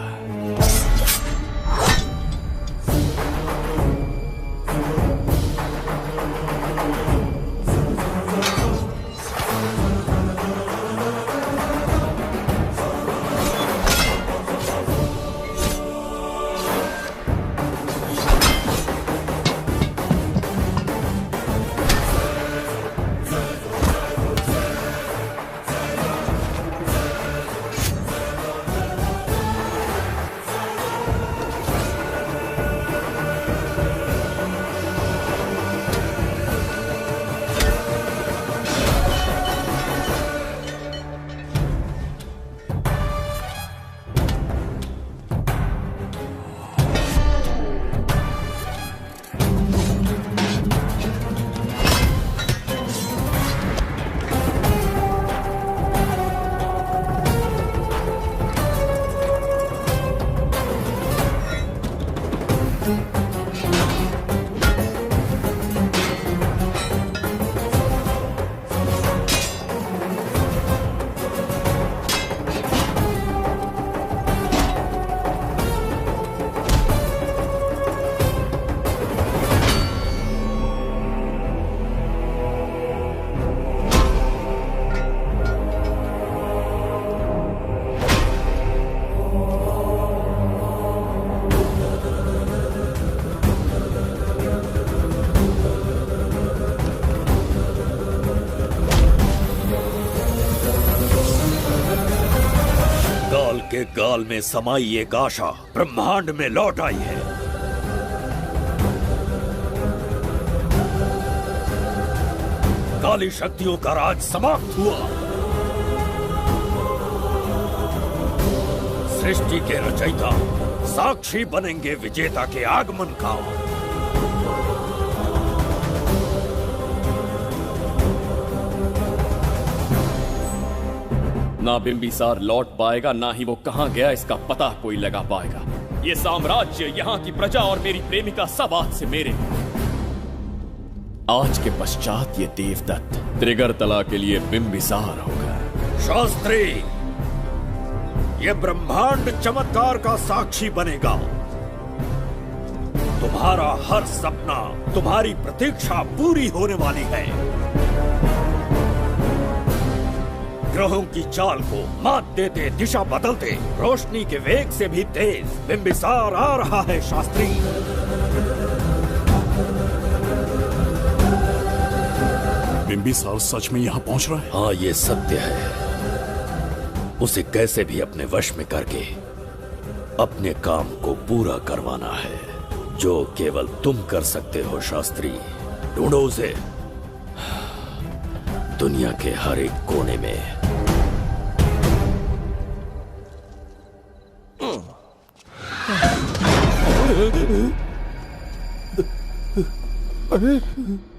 के गाल में समाई एक आशा ब्रह्मांड में लौट आई है। काली शक्तियों का राज समाप्त हुआ। सृष्टि के रचयिता साक्षी बनेंगे विजेता के आगमन का। ना बिंबिसार लौट पाएगा, ना ही वो कहां गया इसका पता कोई लगा पाएगा। ये साम्राज्य, यहाँ की प्रजा और मेरी प्रेमिका सब आज से मेरे। आज के पश्चात ये देवदत्त त्रिगर्तला के लिए बिंबिसार होगा। शास्त्री, ये ब्रह्मांड चमत्कार का साक्षी बनेगा। तुम्हारा हर सपना, तुम्हारी प्रतीक्षा पूरी होने वाली है। ग्रहों की चाल को मात देते, दिशा बदलते, रोशनी के वेग से भी तेज बिंबिसार आ रहा है। शास्त्री, बिंबिसार सच में यहाँ पहुँच रहा है? हाँ, ये सत्य है। उसे कैसे भी अपने वश में करके अपने काम को पूरा करवाना है, जो केवल तुम कर सकते हो। शास्त्री, ढूंढो उसे दुनिया के हर एक कोने में। अरे,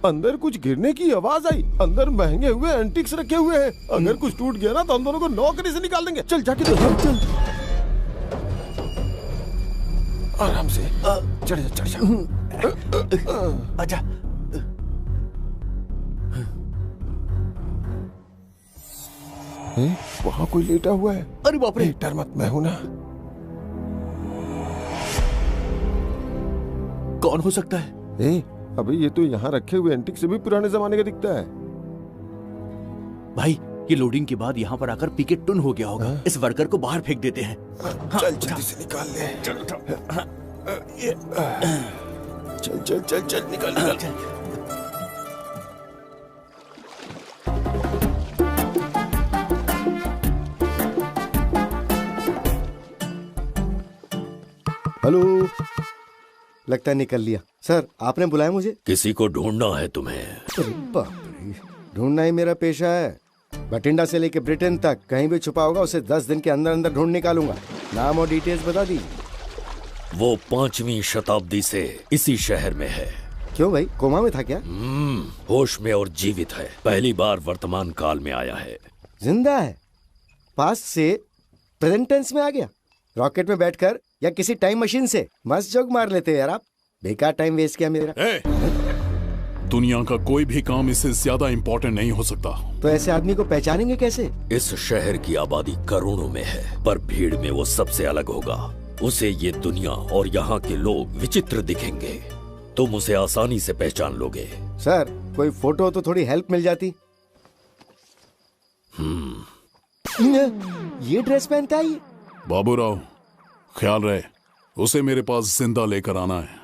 अंदर कुछ गिरने की आवाज आई। अंदर महंगे हुए एंटिक्स रखे हुए हैं। अगर कुछ टूट गया ना तो हम दोनों को नौकरी से निकाल देंगे। चल जाके देख। चल आराम से चढ़ जा, चढ़ जा। आजा। वहाँ कोई लेटा हुआ है। अरे बाप रे, डर मत, मैं हूं ना। कौन हो सकता है? अबे ये तो यहाँ रखे हुए एंटिक से भी पुराने जमाने का दिखता है। भाई, ये लोडिंग के बाद यहाँ पर आकर पीके टुन हो गया होगा। इस वर्कर को बाहर फेंक देते हैं। चल जल्दी से निकाल ले। चल चल चल चल निकाल निकाल। हेलो, लगता है निकल लिया। सर, आपने बुलाया मुझे? किसी को ढूंढना है तुम्हें। बाप रे, ढूंढना ही मेरा पेशा है। बठिंडा से लेके ब्रिटेन तक कहीं भी छुपा होगा उसे 10 दिन के अंदर अंदर ढूंढ निकालूंगा। नाम और डिटेल्स बता दी। वो 5वीं शताब्दी से इसी शहर में है। क्यों भाई, कोमा में था क्या? होश में और जीवित है। पहली बार वर्तमान काल में आया है। जिंदा है? पास्ट से प्रेजेंट टेंस में आ गया? रॉकेट में बैठकर या किसी टाइम मशीन से? मस्त जोक मार लेते यार आप। बेकार टाइम वेस्ट किया मेरा। दुनिया का कोई भी काम इससे ज्यादा इम्पोर्टेंट नहीं हो सकता। तो ऐसे आदमी को पहचानेंगे कैसे? इस शहर की आबादी करोड़ों में है, पर भीड़ में वो सबसे अलग होगा। उसे ये दुनिया और यहाँ के लोग विचित्र दिखेंगे। तुम उसे आसानी से पहचान लोगे। सर, कोई फोटो तो थोड़ी हेल्प मिल जाती। ये ड्रेस पहनता है? बाबूराव, ख्याल रहे, उसे मेरे पास जिंदा लेकर आना है।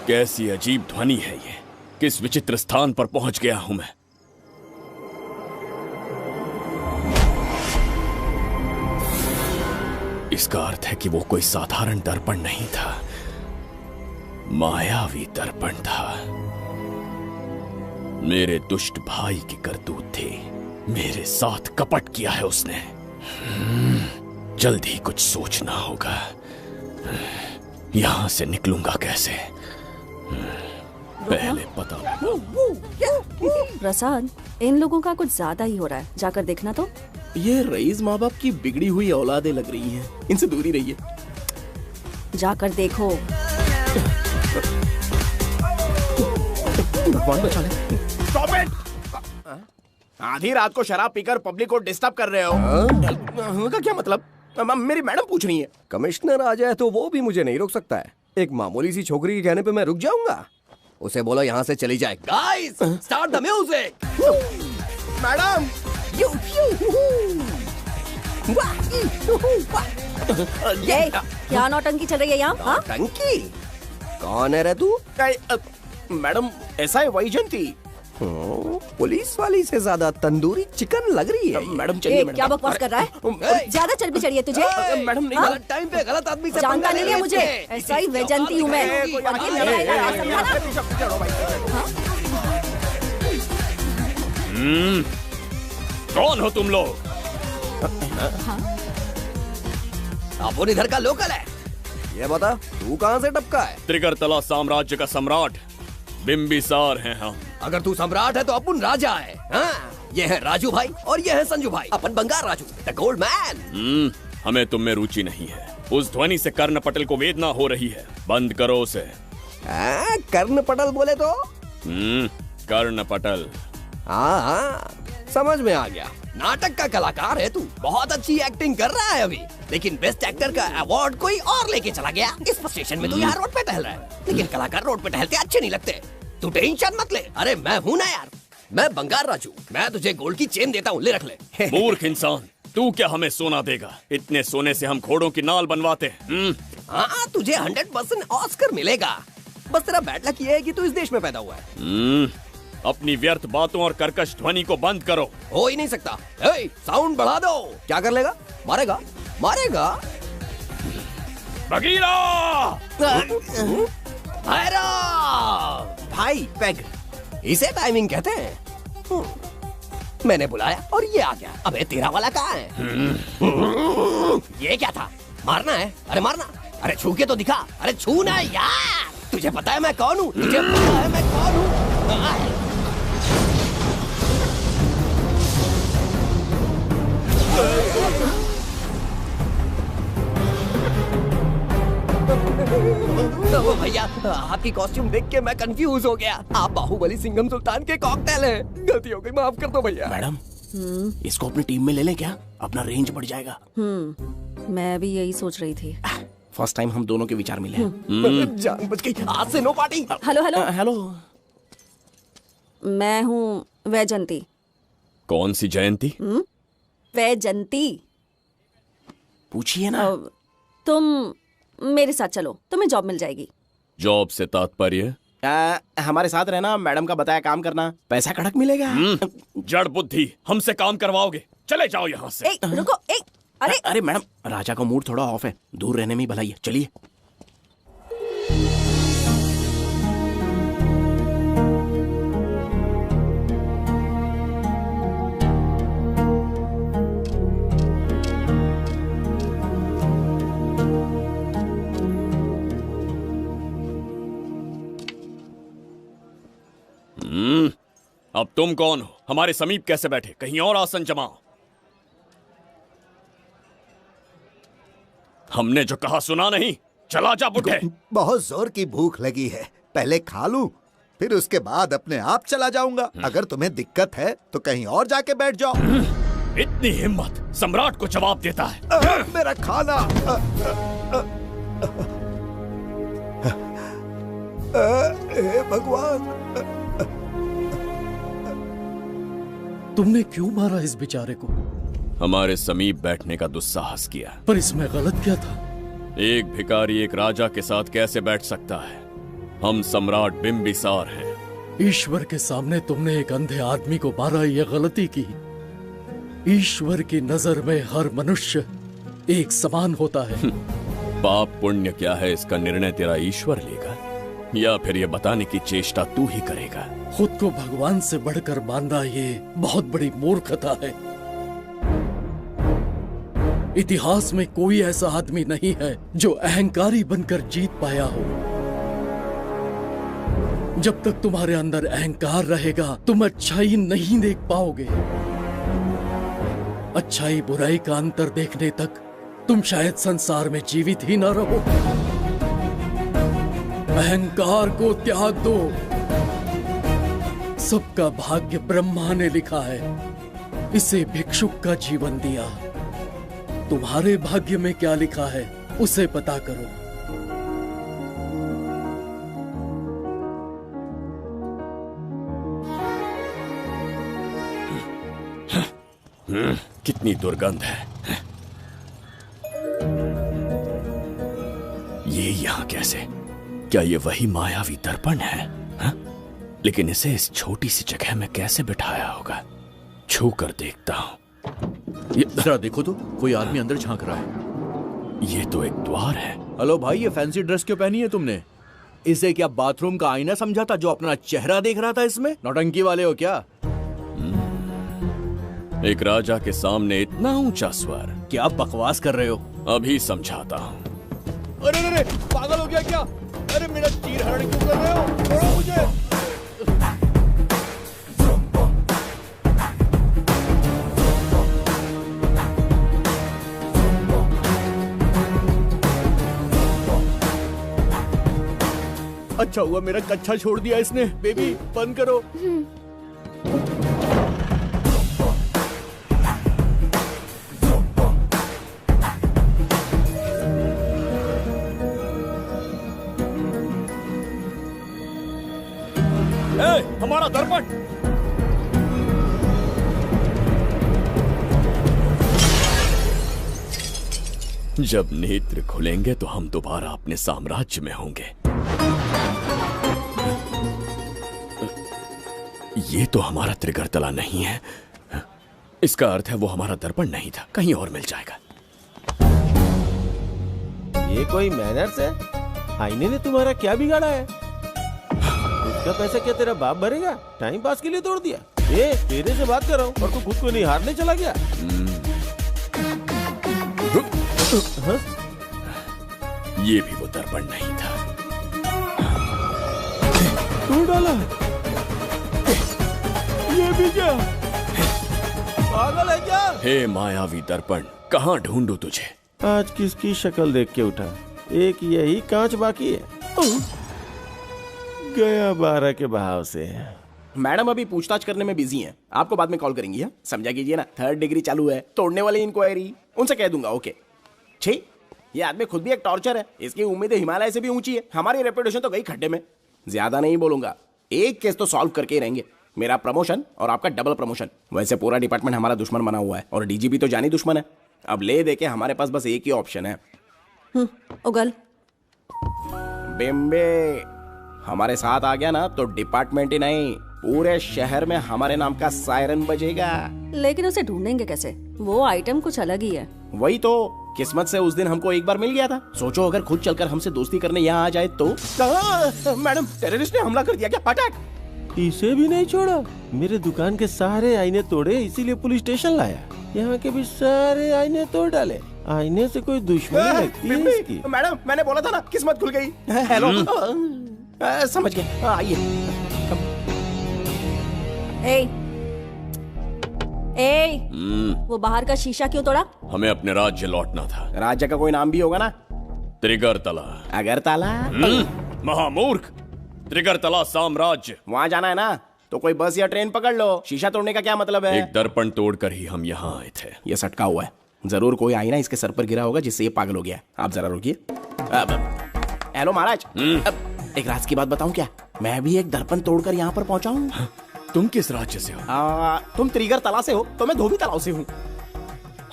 कैसी अजीब ध्वनि है ये। किस विचित्र स्थान पर पहुंच गया हूं मैं। इसका अर्थ है कि वो कोई साधारण दर्पण नहीं था, मायावी दर्पण था। मेरे दुष्ट भाई की करतूत थी। मेरे साथ कपट किया है उसने। जल्द ही कुछ सोचना होगा। यहां से निकलूंगा कैसे, पहले पता लगा। प्रसाद, इन लोगों का कुछ ज्यादा ही हो रहा है। जाकर देखना तो। ये रईस माँ बाप की बिगड़ी हुई औलादें लग रही हैं। इनसे दूरी रहिए। जाकर देखो। भगवान बचा ले। Stop it! आधी रात को शराब पीकर पब्लिक को डिस्टर्ब कर रहे हो। का क्या मतलब? मेरी मैडम पूछ रही है। कमिश्नर आ जाए तो वो भी मुझे नहीं रोक सकता है। एक मामूली सी छोकरी के कहने पे मैं रुक जाऊंगा? उसे बोलो यहाँ से चली जाए। Guys, start the music. Madam, क्या नौटंकी चल रही है यहाँ? नौटंकी? कौन है रे तू? मैडम, ऐसा है वैजंती। पुलिस वाली से ज्यादा तंदूरी चिकन लग रही है। मैडम चलिए। क्या बकवास कर रहा है? ज्यादा चर्बी चढ़ी है तुझे? मैडम नहीं, गलत टाइम पे गलत आदमी से जानता नहीं है मुझे। ऐसा ही वैजंती हूँ मैं। कौन हो तुम लोग? अपन इधर का लोकल है। ये बता, तू कहाँ से टपका है? त्रिगर्तला साम्राज्य का सम्राट बिंबिसार हैं हम। अगर तू सम्राट है तो अपन राजा है। हाँ? ये है राजू भाई और ये है संजू भाई, अपन बंगार राजू, द गोल्ड मैन। हमें तुम में रुचि नहीं है। उस ध्वनि से कर्ण पटल को वेदना हो रही है, बंद करो उसे। कर्ण पटल बोले तो? कर्ण पटल। हाँ, समझ में आ गया। नाटक का कलाकार है तू, बहुत अच्छी एक्टिंग कर रहा है अभी, लेकिन बेस्ट एक्टर का अवार्ड कोई और लेके चला गया। इस स्टेशन में तू यहाँ रोड पे टहल रहा है, लेकिन कलाकार रोड पे टहलते अच्छे नहीं लगते। तू टेंशन मत ले। अरे मैं हूँ ना यार, मैं बंगार राजू। मैं तुझे गोल्ड की चेन देता हूँ, ले रख ले। मूर्ख इंसान, तू क्या हमें सोना देगा? इतने सोने से हम घोड़ों की नाल बनवाते हैं। हाँ, तुझे 100% ऑस्कर मिलेगा। बस तेरा बैड लक ये है कि तू इस देश में पैदा हुआ है। अपनी व्यर्थ बातों और कर्कश ध्वनि को बंद करो। हो ही नहीं सकता। साउंड बढ़ा दो। क्या कर लेगा? मारेगा? मारेगा? बगीरा! भाई पैग, इसे टाइमिंग कहते हैं। मैंने बुलाया और ये आ गया। अबे तेरा वाला कहाँ है? ये क्या था? मारना है? अरे मारना। अरे छू के तो दिखा। अरे छू ना यार। तुझे पता है मैं कौन हूँ? तुझे पता है मैं कौन हूँ? तो भैया, आपकी कॉस्ट्यूम देख के मैं कंफ्यूज हो गया। आप बाहुबली सिंघम सुल्तान के कॉकटेल हैं। गलती हो गई, माफ कर दो भैया। मैडम, इसको अपनी टीम में ले लें क्या? अपना रेंज बढ़ जाएगा। मैं भी यही सोच रही थी। फर्स्ट टाइम हम दोनों के विचार मिले। जान बच गई। आज से no party. Hello hello hello, मैं हूँ वैजंती। कौन सी जयंती? वैजंती। पूछिए ना। तुम मेरे साथ चलो, तुम्हें जॉब मिल जाएगी। जॉब से तात्पर्य? हमारे साथ रहना, मैडम का बताया काम करना, पैसा कड़क मिलेगा। जड़ बुद्धि, हमसे काम करवाओगे? चले जाओ यहाँ से। रुको। अरे मैडम, राजा का मूड थोड़ा ऑफ है, दूर रहने में ही भलाई है। चलिए। अब तुम कौन हो? हमारे समीप कैसे बैठे? कहीं और आसन जमाओ। हमने जो कहा सुना नहीं? चला जा बुढ़े। बहुत जोर की भूख लगी है, पहले खा लूं, फिर उसके बाद अपने आप चला जाऊंगा। अगर तुम्हें दिक्कत है तो कहीं और जाके बैठ जाओ। इतनी हिम्मत, सम्राट को जवाब देता है। मेरा खाना। हे भगवान, तुमने क्यों मारा इस बेचारे को? हमारे समीप बैठने का दुस्साहस किया। पर इसमें गलत क्या था? एक भिखारी एक राजा के साथ कैसे बैठ सकता है? हम सम्राट बिंबिसार हैं। ईश्वर के सामने तुमने एक अंधे आदमी को मारा, यह गलती की। ईश्वर की नजर में हर मनुष्य एक समान होता है। पाप पुण्य क्या है इसका निर्णय तेरा ईश्वर लेगा, या फिर ये बताने की चेष्टा तू ही करेगा? खुद को भगवान से बढ़कर मानना ये बहुत बड़ी मूर्खता है। इतिहास में कोई ऐसा आदमी नहीं है जो अहंकारी बनकर जीत पाया हो। जब तक तुम्हारे अंदर अहंकार रहेगा तुम अच्छाई नहीं देख पाओगे। अच्छाई बुराई का अंतर देखने तक तुम शायद संसार में जीवित ही ना रहो। अहंकार को त्याग दो। सबका भाग्य ब्रह्मा ने लिखा है, इसे भिक्षुक का जीवन दिया। तुम्हारे भाग्य में क्या लिखा है उसे पता करो। कितनी दुर्गंध है। ये यहाँ कैसे? क्या ये वही मायावी दर्पण है? हा? लेकिन इसे इस छोटी सी जगह में कैसे बिठाया होगा? छू कर देखता हूँ। ये जरा देखो तो, कोई आदमी अंदर झांक रहा है। ये तो एक द्वार है। हेलो भाई, ये फैंसी ड्रेस क्यों पहनी है तुमने? इसे क्या बाथरूम का आईना समझा था जो अपना चेहरा देख रहा था इसमें? नौटंकी वाले हो क्या? एक राजा के सामने इतना ऊंचा स्वर। क्या बकवास कर रहे हो? अभी समझाता हूँ। अरे अरे पागल हो गया क्या? अरे मेरा चीर हरण क्यों कर रहे हो? छोड़ो मुझे। अच्छा हुआ मेरा कच्छा छोड़ दिया इसने। बेबी बंद करो। हमारा दर्पण। जब नेत्र खुलेंगे तो हम दोबारा अपने साम्राज्य में होंगे। ये तो हमारा त्रिगर्तला नहीं है। इसका अर्थ है वो हमारा दर्पण नहीं था, कहीं और मिल जाएगा। ये कोई मैनर्स है? आईने ने तुम्हारा क्या बिगाड़ा है? इसका पैसा क्या तेरा बाप भरेगा? टाइम पास के लिए तोड़ दिया। ये तेरे से बात कर रहा हूँ और तू खुद को निहारने चला गया। ये भी वो दर्पण नहीं था। तू डाला? ये भी क्या? पागल है क्या? हे मायावी दर्पण, कहाँ ढूंढूं तुझे? आज किसकी शक्ल देख के उठा? एक यही कांच बाकी है। गया 12 के बहाव से। मैडम अभी पूछताछ करने में बिजी हैं, आपको बाद में कॉल करेंगी। है समझा कीजिए ना, 3rd डिग्री चालू है, तोड़ने वाली इंक्वायरी, उनसे कह दूंगा। ओके छी, ये आदमी खुद भी एक टॉर्चर है। इसकी उम्मीदें हिमालय से भी ऊंची है। हमारी रेपुटेशन तो गई खड्डे में। ज्यादा नहीं बोलूंगा, एक केस तो सॉल्व करके ही रहेंगे। मेरा प्रमोशन और आपका डबल प्रमोशन। वैसे पूरा डिपार्टमेंट हमारा दुश्मन बना हुआ है और डीजीपी तो जानी दुश्मन है। अब ले दे के हमारे पास बस एक ही ऑप्शन है। उगल बिम्बे हमारे साथ आ गया ना तो डिपार्टमेंट ही नहीं, पूरे शहर में हमारे नाम का सायरन बजेगा। लेकिन उसे ढूंढेंगे कैसे? वो आइटम कुछ अलग ही है। वही तो, किस्मत से उस दिन हमको एक बार मिल गया था। सोचो अगर खुद चलकर हमसे दोस्ती करने यहाँ आ जाए तो। मैडम, टेररिस्ट ने हमला कर दिया क्या? अटैक! इसे भी नहीं छोड़ा। मेरे दुकान के सारे आईने तोड़े, इसीलिए पुलिस स्टेशन लाया। यहाँ के भी सारे आईने तोड़ डाले। आईने से कोई दुश्मनी लगती है इसकी। मैडम, मैंने बोला था ना, किस्मत खुल गई। हेलो, समझ गए। आइए। वो बाहर का शीशा क्यों तोड़ा? हमें अपने राज्य लौटना था। राज्य का कोई नाम भी होगा ना? त्रिगर्तला। अगरतला? महामूर्ख, त्रिगर्तला साम्राज्य। वहाँ जाना है ना तो कोई बस या ट्रेन पकड़ लो। शीशा तोड़ने का क्या मतलब है? एक दर्पण तोड़कर ही हम यहाँ आए थे। ये सटका हुआ है, जरूर कोई आईना इसके सर पर गिरा होगा जिससे ये पागल हो गया। आप जरा रुकिए। हेलो महाराज, एक राज की बात बताऊं क्या? मैं भी एक दर्पण तोड़कर यहाँ पर पहुंचा हूँ। तुम किस राज्य से हो? तुम त्रिगर्तला से हो तो मैं धोबी तालाब से हूँ।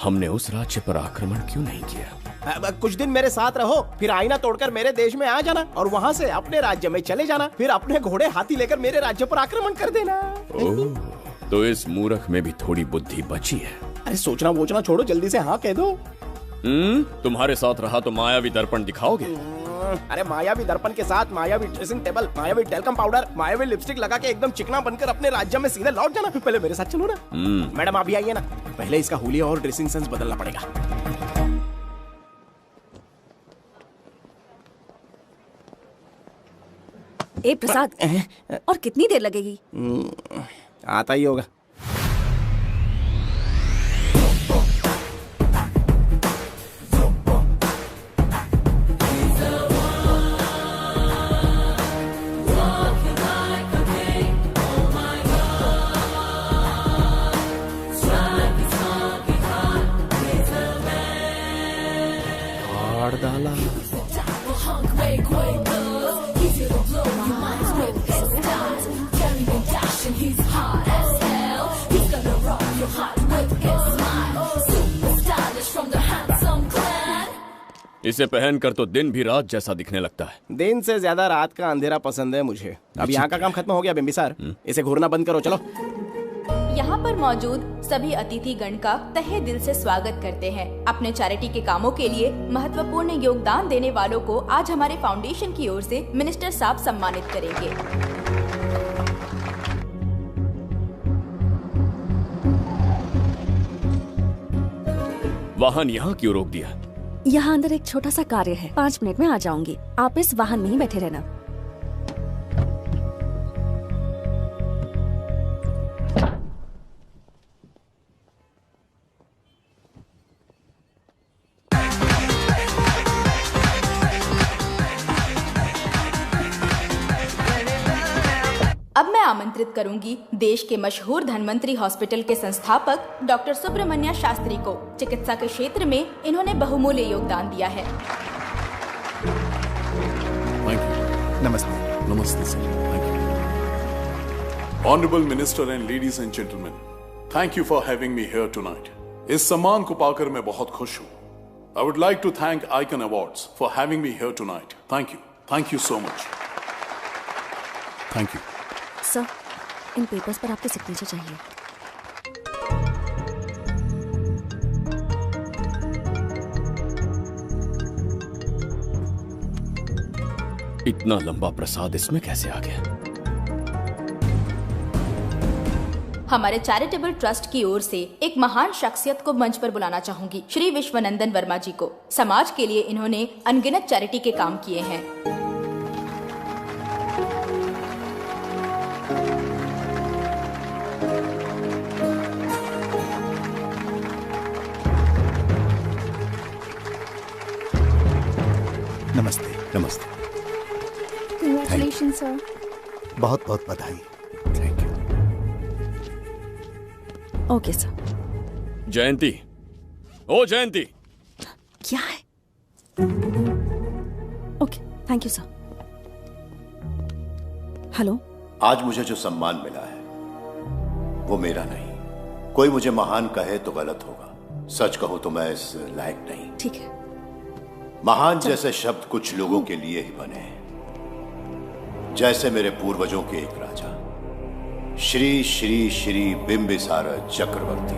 हमने उस राज्य पर आक्रमण क्यों नहीं किया? कुछ दिन मेरे साथ रहो, फिर आईना तोड़कर मेरे देश में आ जाना और वहाँ से अपने राज्य में चले जाना। फिर अपने घोड़े हाथी लेकर मेरे राज्य पर आक्रमण कर देना। तो इस मूर्ख में भी थोड़ी बुद्धि बची है। अरे सोचना वोचना छोड़ो, जल्दी से हाँ कह दो। तुम्हारे साथ रहा तो मायावी दर्पण दिखाओगे? अरे मायावी दर्पण के साथ मायावी ड्रेसिंग टेबल, मायावी टेलकम पाउडर, मायावी लिपस्टिक लगा के एकदम चिकना बनकर अपने राज्य में सीधे लौट जाना। पहले मेरे साथ चलो ना। मैडम आप भी आइए ना, पहले इसका हुलिया और ड्रेसिंग सेंस बदलना पड़ेगा। प्रसाद, और कितनी देर लगेगी? आता ही होगा। वाला। इसे पहनकर तो दिन भी रात जैसा दिखने लगता है। दिन से ज्यादा रात का अंधेरा पसंद है मुझे। अब यहाँ का काम खत्म हो गया बिम्बिसार, इसे घूरना बंद करो, चलो। यहाँ पर मौजूद सभी अतिथिगण का तहे दिल से स्वागत करते हैं। अपने चैरिटी के कामों के लिए महत्वपूर्ण योगदान देने वालों को आज हमारे फाउंडेशन की ओर से मिनिस्टर साहब सम्मानित करेंगे। वाहन यहाँ क्यों रोक दिया? यहाँ अंदर एक छोटा सा कार्य है, 5 मिनट में आ जाऊंगी। आप इस वाहन में ही बैठे रहना। अब मैं आमंत्रित करूंगी देश के मशहूर धन्वंतरी हॉस्पिटल के संस्थापक डॉक्टर सुब्रमण्य शास्त्री को। चिकित्सा के क्षेत्र में इन्होंने बहुमूल्य योगदान दिया है। नमस्ते। नमस्ते sir. Thank you. Honourable minister and ladies and gentleman, thank you for having me here tonight. इस सम्मान को पाकर मैं बहुत खुश हूँ। I would like to thank Icon Awards for having me here tonight. Thank you so much. Thank you. Sir, इन papers पर आपके सिग्नेचर चाहिए। इतना लंबा प्रसाद इसमें कैसे आ गया? हमारे चैरिटेबल ट्रस्ट की ओर से एक महान शख्सियत को मंच पर बुलाना चाहूंगी, श्री विश्वनंदन वर्मा जी को। समाज के लिए इन्होंने अनगिनत चैरिटी के काम किए हैं। नमस्ते। नमस्ते। Congratulations, sir. बहुत बहुत बधाई। Thank you. Okay sir. Jayanti, ओ जयंती। क्या है? Okay, thank you sir. Hello. आज मुझे जो सम्मान मिला है वो मेरा नहीं। कोई मुझे महान कहे तो गलत होगा, सच कहूं तो मैं इस लायक नहीं। ठीक है। महान जैसे शब्द कुछ लोगों के लिए ही बने हैं, जैसे मेरे पूर्वजों के एक राजा श्री श्री श्री बिंबिसार चक्रवर्ती।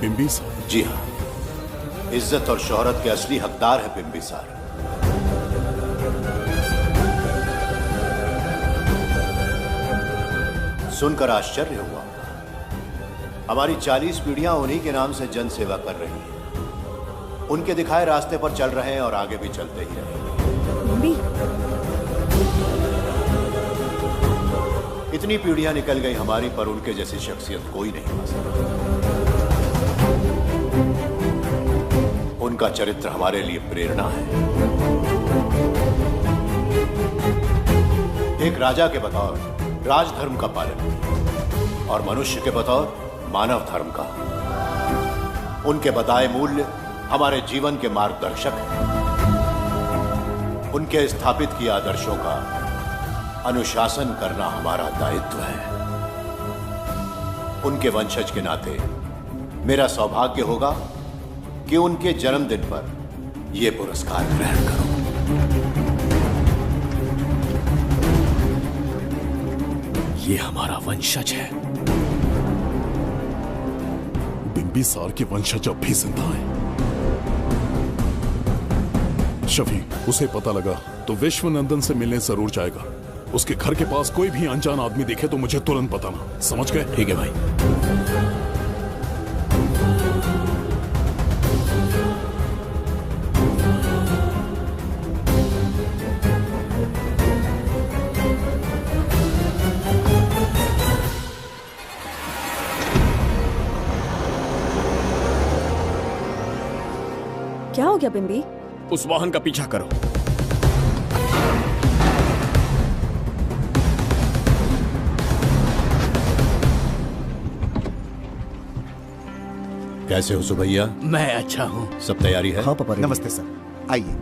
बिंबिसार? जी हाँ, इज्जत और शोहरत के असली हकदार है बिंबिसार। सुनकर आश्चर्य हुआ। हमारी 40 पीढ़ियां उन्हीं के नाम से जन सेवा कर रही हैं। उनके दिखाए रास्ते पर चल रहे हैं और आगे भी चलते ही रहेंगे। इतनी पीढ़ियां निकल गई हमारी, पर उनके जैसी शख्सियत कोई नहीं पा सकता। उनका चरित्र हमारे लिए प्रेरणा है। एक राजा के बतौर राजधर्म का पालन और मनुष्य के बतौर मानव धर्म का। उनके बताए मूल्य हमारे जीवन के मार्गदर्शक हैं। उनके स्थापित किए आदर्शों का अनुशासन करना हमारा दायित्व है। उनके वंशज के नाते मेरा सौभाग्य होगा कि उनके जन्मदिन पर यह पुरस्कार ग्रहण करूं। ये हमारा वंशज है। बिंबिसार के वंशज अब भी जिंदा हैं। शफी, उसे पता लगा तो विश्वनंदन से मिलने जरूर जाएगा। उसके घर के पास कोई भी अनजान आदमी दिखे तो मुझे तुरंत बताना। समझ गए? ठीक है भाई। क्या हो गया बिम्बी? उस वाहन का पीछा करो। कैसे हो सुभैया? मैं अच्छा हूँ। सब तैयारी है? हाँ पापा। नमस्ते सर, आइए।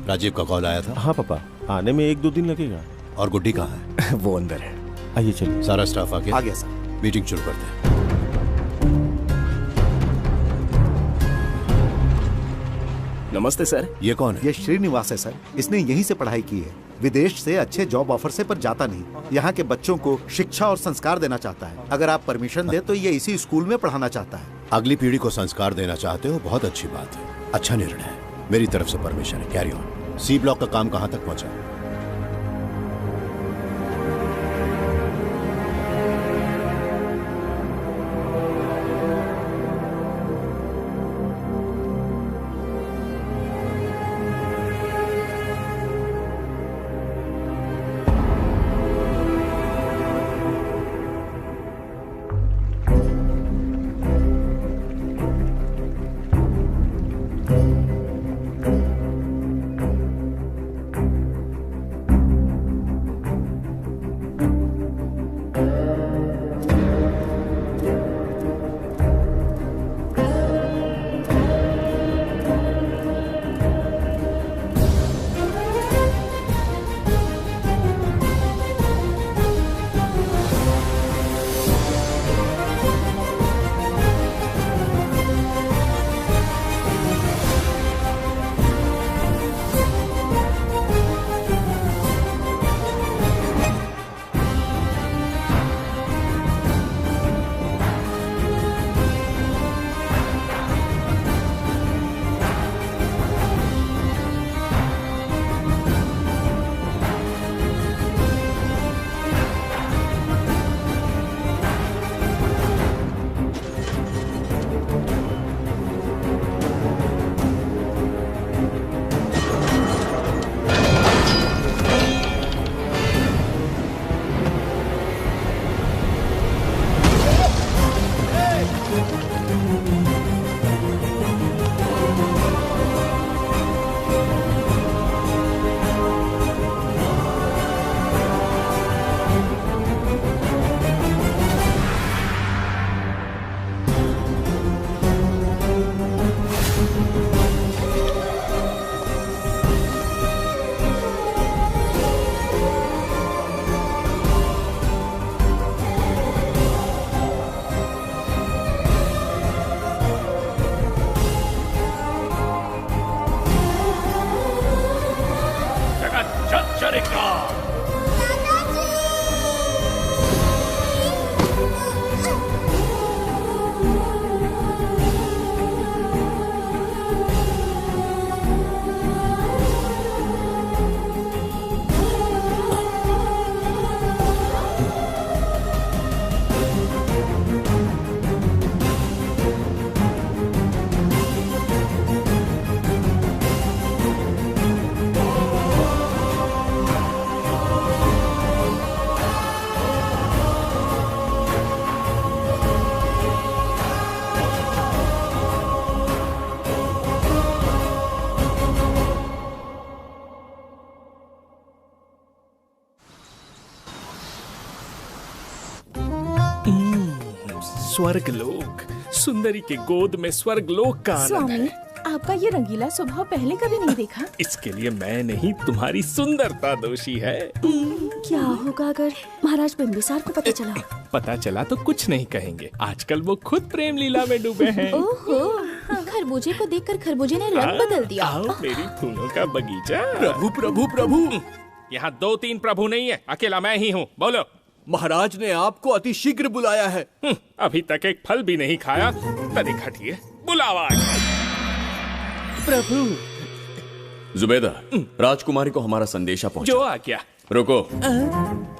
राजीव का कॉल आया था? हाँ पापा, आने में 1-2 दिन लगेगा। और गुड्डी कहाँ है? वो अंदर है। आइए चलिए। सारा स्टाफ आ गया? आ गया सर। मीटिंग शुरू करते हैं। नमस्ते सर। ये कौन है? ये श्रीनिवास है सर। इसने यहीं से पढ़ाई की है। विदेश से अच्छे जॉब ऑफर से पर जाता नहीं। यहाँ के बच्चों को शिक्षा और संस्कार देना चाहता है। अगर आप परमिशन दे तो ये इसी स्कूल में पढ़ाना चाहता है। अगली पीढ़ी को संस्कार देना चाहते हो, बहुत अच्छी बात है, अच्छा निर्णय है। मेरी तरफ से परमिशन है, कैरी ऑन। सी ब्लॉक का काम कहाँ तक पहुँचा? स्वर्गलोक, सुंदरी के गोद में स्वर्गलोक का आनंद स्वामी, है। आपका ये रंगीला स्वभाव पहले कभी नहीं देखा। इसके लिए मैं नहीं, तुम्हारी सुंदरता दोषी है। क्या होगा अगर महाराज बिंबिसार को पता चला? पता चला तो कुछ नहीं कहेंगे, आजकल वो खुद प्रेम लीला में डूबे हैं। ओहो, खरबूजे को देखकर खरबूजे ने रंग बदल दिया। आओ मेरी फूलों का बगीचा। प्रभु प्रभु प्रभु, यहाँ 2-3 प्रभु नहीं है, अकेला मैं ही हूँ। बोलो। महाराज ने आपको अति शीघ्र बुलाया है। अभी तक एक फल भी नहीं खाया, तनिक हटिए, बुलावा। प्रभु। जुबेदा, राजकुमारी को हमारा संदेशा पहुंचा। जो आ गया। रुको,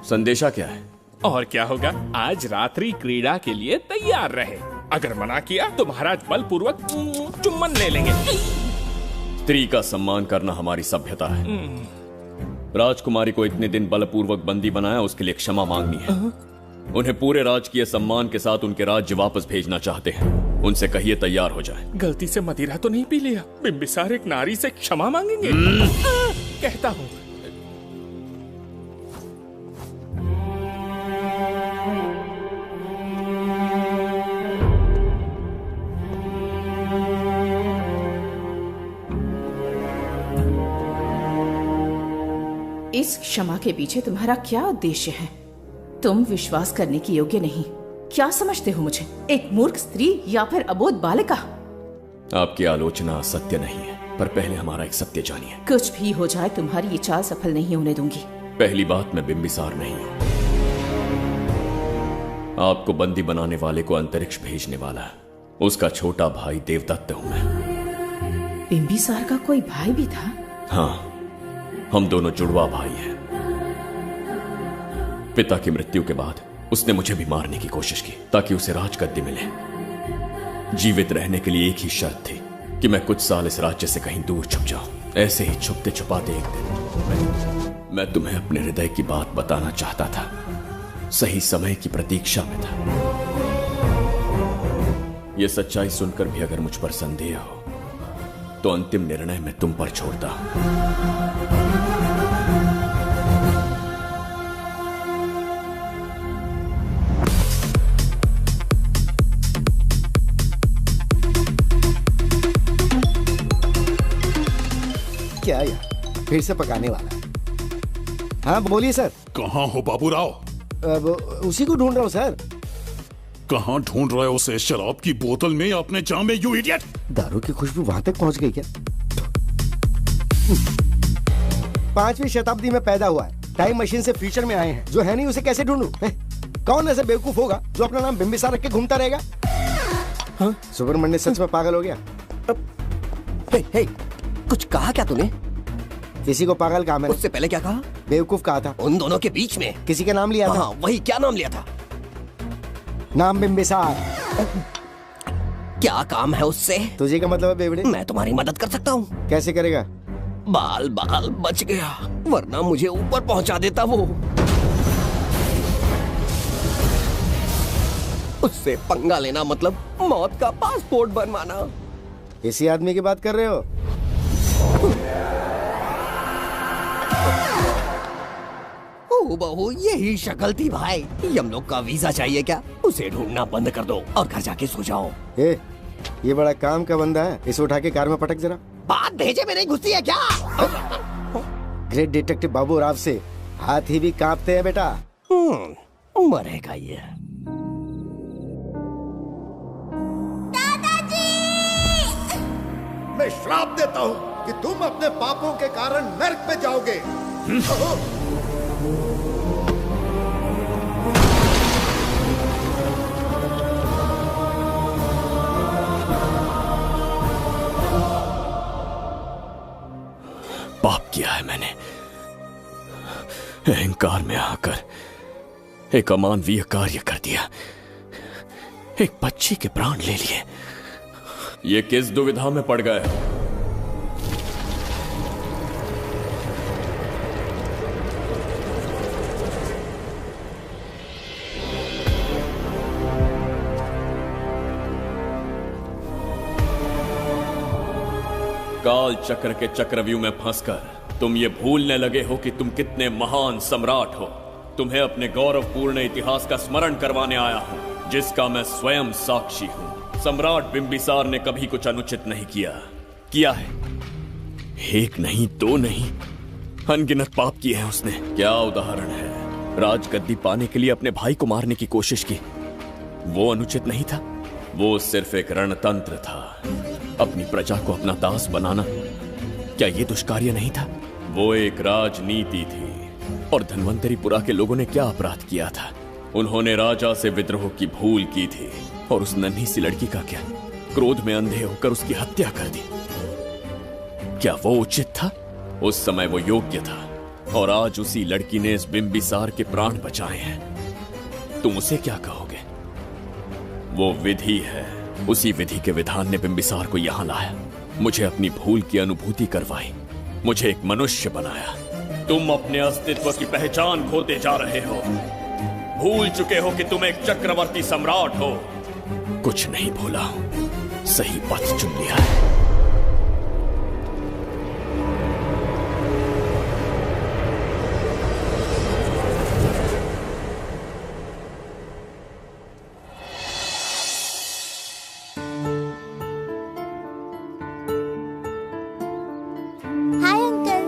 संदेशा क्या है? और क्या होगा, आज रात्रि क्रीड़ा के लिए तैयार रहे। अगर मना किया तो महाराज बलपूर्वक चुम्बन ले लेंगे। स्त्री का सम्मान करना हमारी सभ्यता है। राजकुमारी को इतने दिन बलपूर्वक बंदी बनाया, उसके लिए क्षमा मांगनी है। उन्हें पूरे राजकीय सम्मान के साथ उनके राज्य वापस भेजना चाहते हैं। उनसे कहिए तैयार हो जाए। गलती से मदिरा तो नहीं पी लिया? बिंबिसार एक नारी से क्षमा मांगेंगे? कहता हूँ। इस क्षमा के पीछे तुम्हारा क्या उद्देश्य है? तुम विश्वास करने की योग्य नहीं। क्या समझते हो मुझे, एक मूर्ख स्त्री या फिर अबोध बालिका? आपकी आलोचना सत्य नहीं है, पर पहले हमारा एक सत्य जानिए। कुछ भी हो जाए तुम्हारी ये चाल सफल नहीं होने दूंगी। पहली बात, मैं बिंबिसार नहीं हूं। आपको बंदी बनाने वाले को अंतरिक्ष भेजने वाला उसका छोटा भाई देवदत्त हूं मैं। बिंबिसार का कोई भाई भी था? हाँ, हम दोनों जुड़वा भाई हैं। पिता की मृत्यु के बाद उसने मुझे भी मारने की कोशिश की ताकि उसे राजगद्दी मिले। जीवित रहने के लिए एक ही शर्त थी कि मैं कुछ साल इस राज्य से कहीं दूर छुप जाऊं। ऐसे ही छुपते छुपाते एक दिन मैं तुम्हें अपने हृदय की बात बताना चाहता था। सही समय की प्रतीक्षा में था। यह सच्चाई सुनकर भी अगर मुझ पर संदेह हो तो अंतिम निर्णय मैं तुम पर छोड़ता हूं। क्या यार, फिर से पकाने वाला है? हाँ बोलिए सर। कहाँ हो बाबूराव? अब उसी को ढूंढ रहा हूँ सर। कहाँ ढूंढ रहे हो उसे? शराब की बोतल में या अपने जाम में, यू इडियट? दारू की खुशबू वहां तक पहुंच गई क्या? 5वीं शताब्दी में पैदा हुआ है, टाइम मशीन से फ्यूचर में आए हैं। जो है नहीं उसे कैसे ढूंढूं? कौन ऐसा बेवकूफ होगा जो अपना नाम बिंबिसार रख के घूमता रहेगा? हाँ? सुब्रमण्य सच में पागल हो गया। हे, कुछ कहा क्या तूने? किसी को पागल कहा मैंने। उससे पहले क्या कहा? बेवकूफ कहा था। उन दोनों के बीच में किसी का नाम लिया था। हाँ, वही, क्या नाम लिया था? नाम बिंबिसार। क्या काम है उससे? तुझे क्या मतलब है बेवड़े? मैं तुम्हारी मदद कर सकता हूँ। कैसे करेगा? बाल बाल बच गया, वरना मुझे ऊपर पहुंचा देता वो। उससे पंगा लेना मतलब मौत का पासपोर्ट बनवाना। इसी आदमी की बात कर रहे हो? ओ बहू, यही शक्ल थी भाई। यमलोक का वीजा चाहिए क्या? उसे ढूंढना बंद कर दो और घर जाके सो जाओ। ये बड़ा काम का बंदा है, इसे उठा के कार में पटक जरा। बात भेजे में नहीं घुसती है क्या? ग्रेट डिटेक्टिव बाबू राव से हाथी भी कांपते हैं बेटा। मरेगा ये। मैं श्राप देता हूँ कि तुम अपने पापों के कारण नर्क में जाओगे। पाप किया है मैंने। अहंकार में आकर एक अमानवीय कार्य कर दिया। एक बच्ची के प्राण ले लिए। ये किस दुविधा में पड़ गए? काल चक्र के चक्रव्यूह में फंसकर तुम ये भूलने लगे हो कि तुम कितने महान सम्राट हो। तुम्हें अपने गौरवपूर्ण इतिहास का स्मरण करवाने आया हूं, जिसका मैं स्वयं साक्षी हूं। सम्राट बिंबिसार ने कभी कुछ अनुचित नहीं किया है। एक नहीं, दो नहीं, अनगिनत पाप किए हैं उसने। क्या उदाहरण है? राजगद्दी पाने के लिए अपने भाई को मारने की कोशिश की। वो अनुचित नहीं था, वो सिर्फ एक रणतंत्र था। अपनी प्रजा को अपना दास बनाना, क्या ये दुष्कार्य नहीं था? वो एक राजनीति थी। और धन्वंतरीपुरा के लोगों ने क्या अपराध किया था? उन्होंने राजा से विद्रोह की भूल की थी। और उस नन्ही सी लड़की का क्या? क्रोध में अंधे होकर उसकी हत्या कर दी। क्या वो उचित था? उस समय वो योग्य था। और आज उसी लड़की ने इस बिंबिसार के प्राण बचाए हैं। तुम उसे क्या कहोगे? वो विधि है। उसी विधि के विधान ने बिंबिसार को यहां लाया, मुझे अपनी भूल की अनुभूति करवाई, मुझे एक मनुष्य बनाया। तुम अपने अस्तित्व की पहचान खोते जा रहे हो। भूल चुके हो कि तुम एक चक्रवर्ती सम्राट हो। कुछ नहीं भूला हूं, सही पथ चुन लिया है। Hi uncle.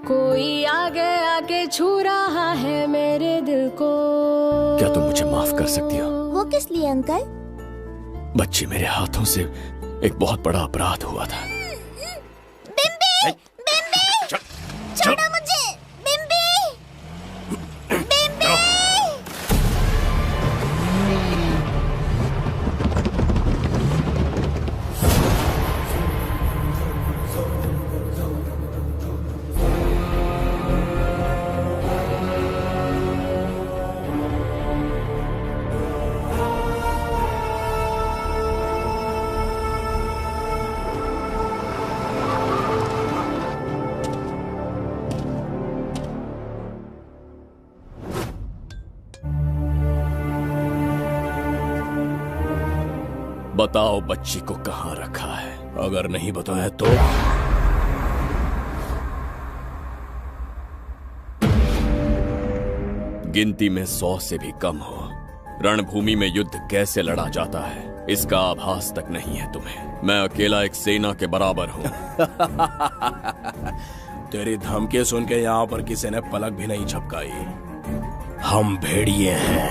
कोई आगे आके छू रहा है मेरे दिल को। क्या तुम मुझे माफ कर सकती हो? वो किस लिए अंकल? बच्ची, मेरे हाथों से एक बहुत बड़ा अपराध हुआ था। बिम्बी! बिम्बी! छोड़ो मुझे! बिम्बी! बिम्बी! बताओ बच्ची को कहां रखा है? अगर नहीं बताया तो गिनती में 100 से भी कम हो। रणभूमि में युद्ध कैसे लड़ा जाता है इसका आभास तक नहीं है तुम्हें। मैं अकेला एक सेना के बराबर हूं। तेरी धमकी सुन के यहाँ पर किसी ने पलक भी नहीं झपकाई। हम भेड़िए हैं।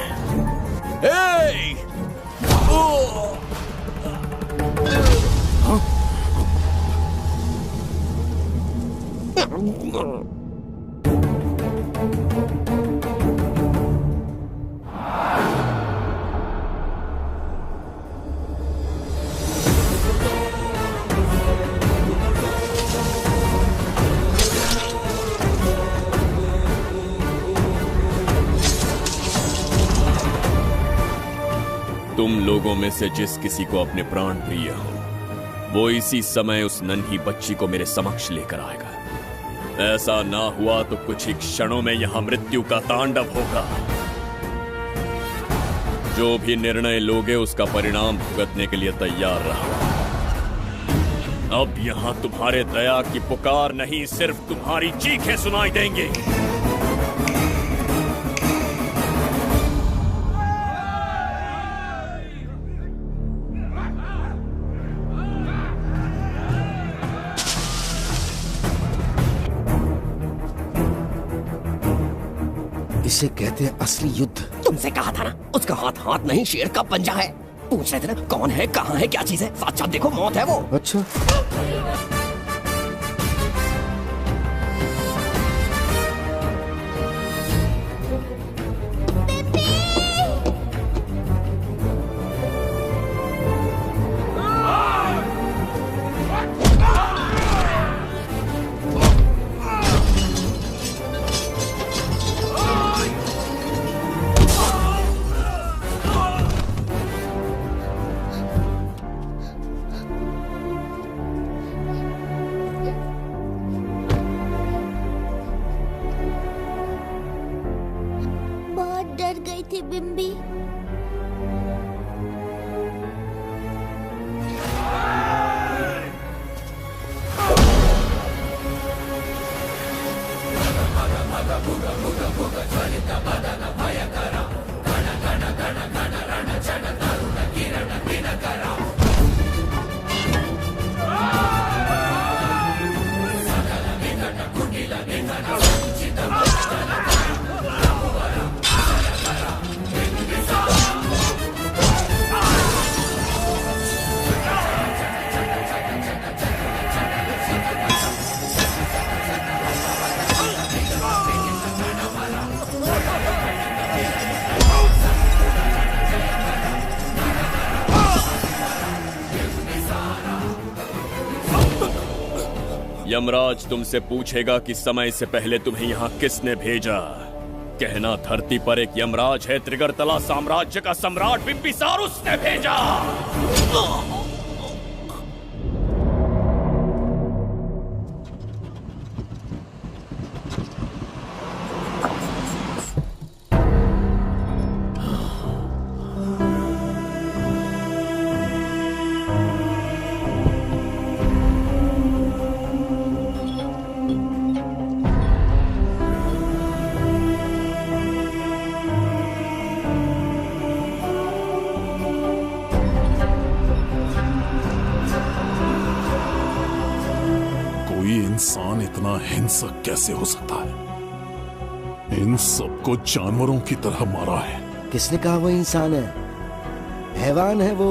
तुम लोगों में से जिस किसी को अपने प्राण प्रिय हो वो इसी समय उस नन्ही बच्ची को मेरे समक्ष लेकर आएगा। ऐसा ना हुआ तो कुछ ही क्षणों में यहां मृत्यु का तांडव होगा। जो भी निर्णय लोगे उसका परिणाम भुगतने के लिए तैयार रहो। अब यहां तुम्हारे दया की पुकार नहीं, सिर्फ तुम्हारी चीखें सुनाई देंगी। इसे कहते हैं असली युद्ध। तुमसे कहा था ना, उसका हाथ हाथ नहीं शेर का पंजा है। पूछ रहे थे ना कौन है, कहाँ है, क्या चीज है। साथ देखो, मौत है वो। अच्छा, बहुत डर गई थी बिम्बी। यमराज तुमसे पूछेगा कि समय से पहले तुम्हें यहाँ किसने भेजा। कहना धरती पर एक यमराज है, त्रिगर्तला साम्राज्य का सम्राट बिम्बिसार उसने भेजा। इतना हिंसक कैसे हो सकता है? इन सबको जानवरों की तरह मारा है। किसने कहा वो इंसान है? हैवान है वो।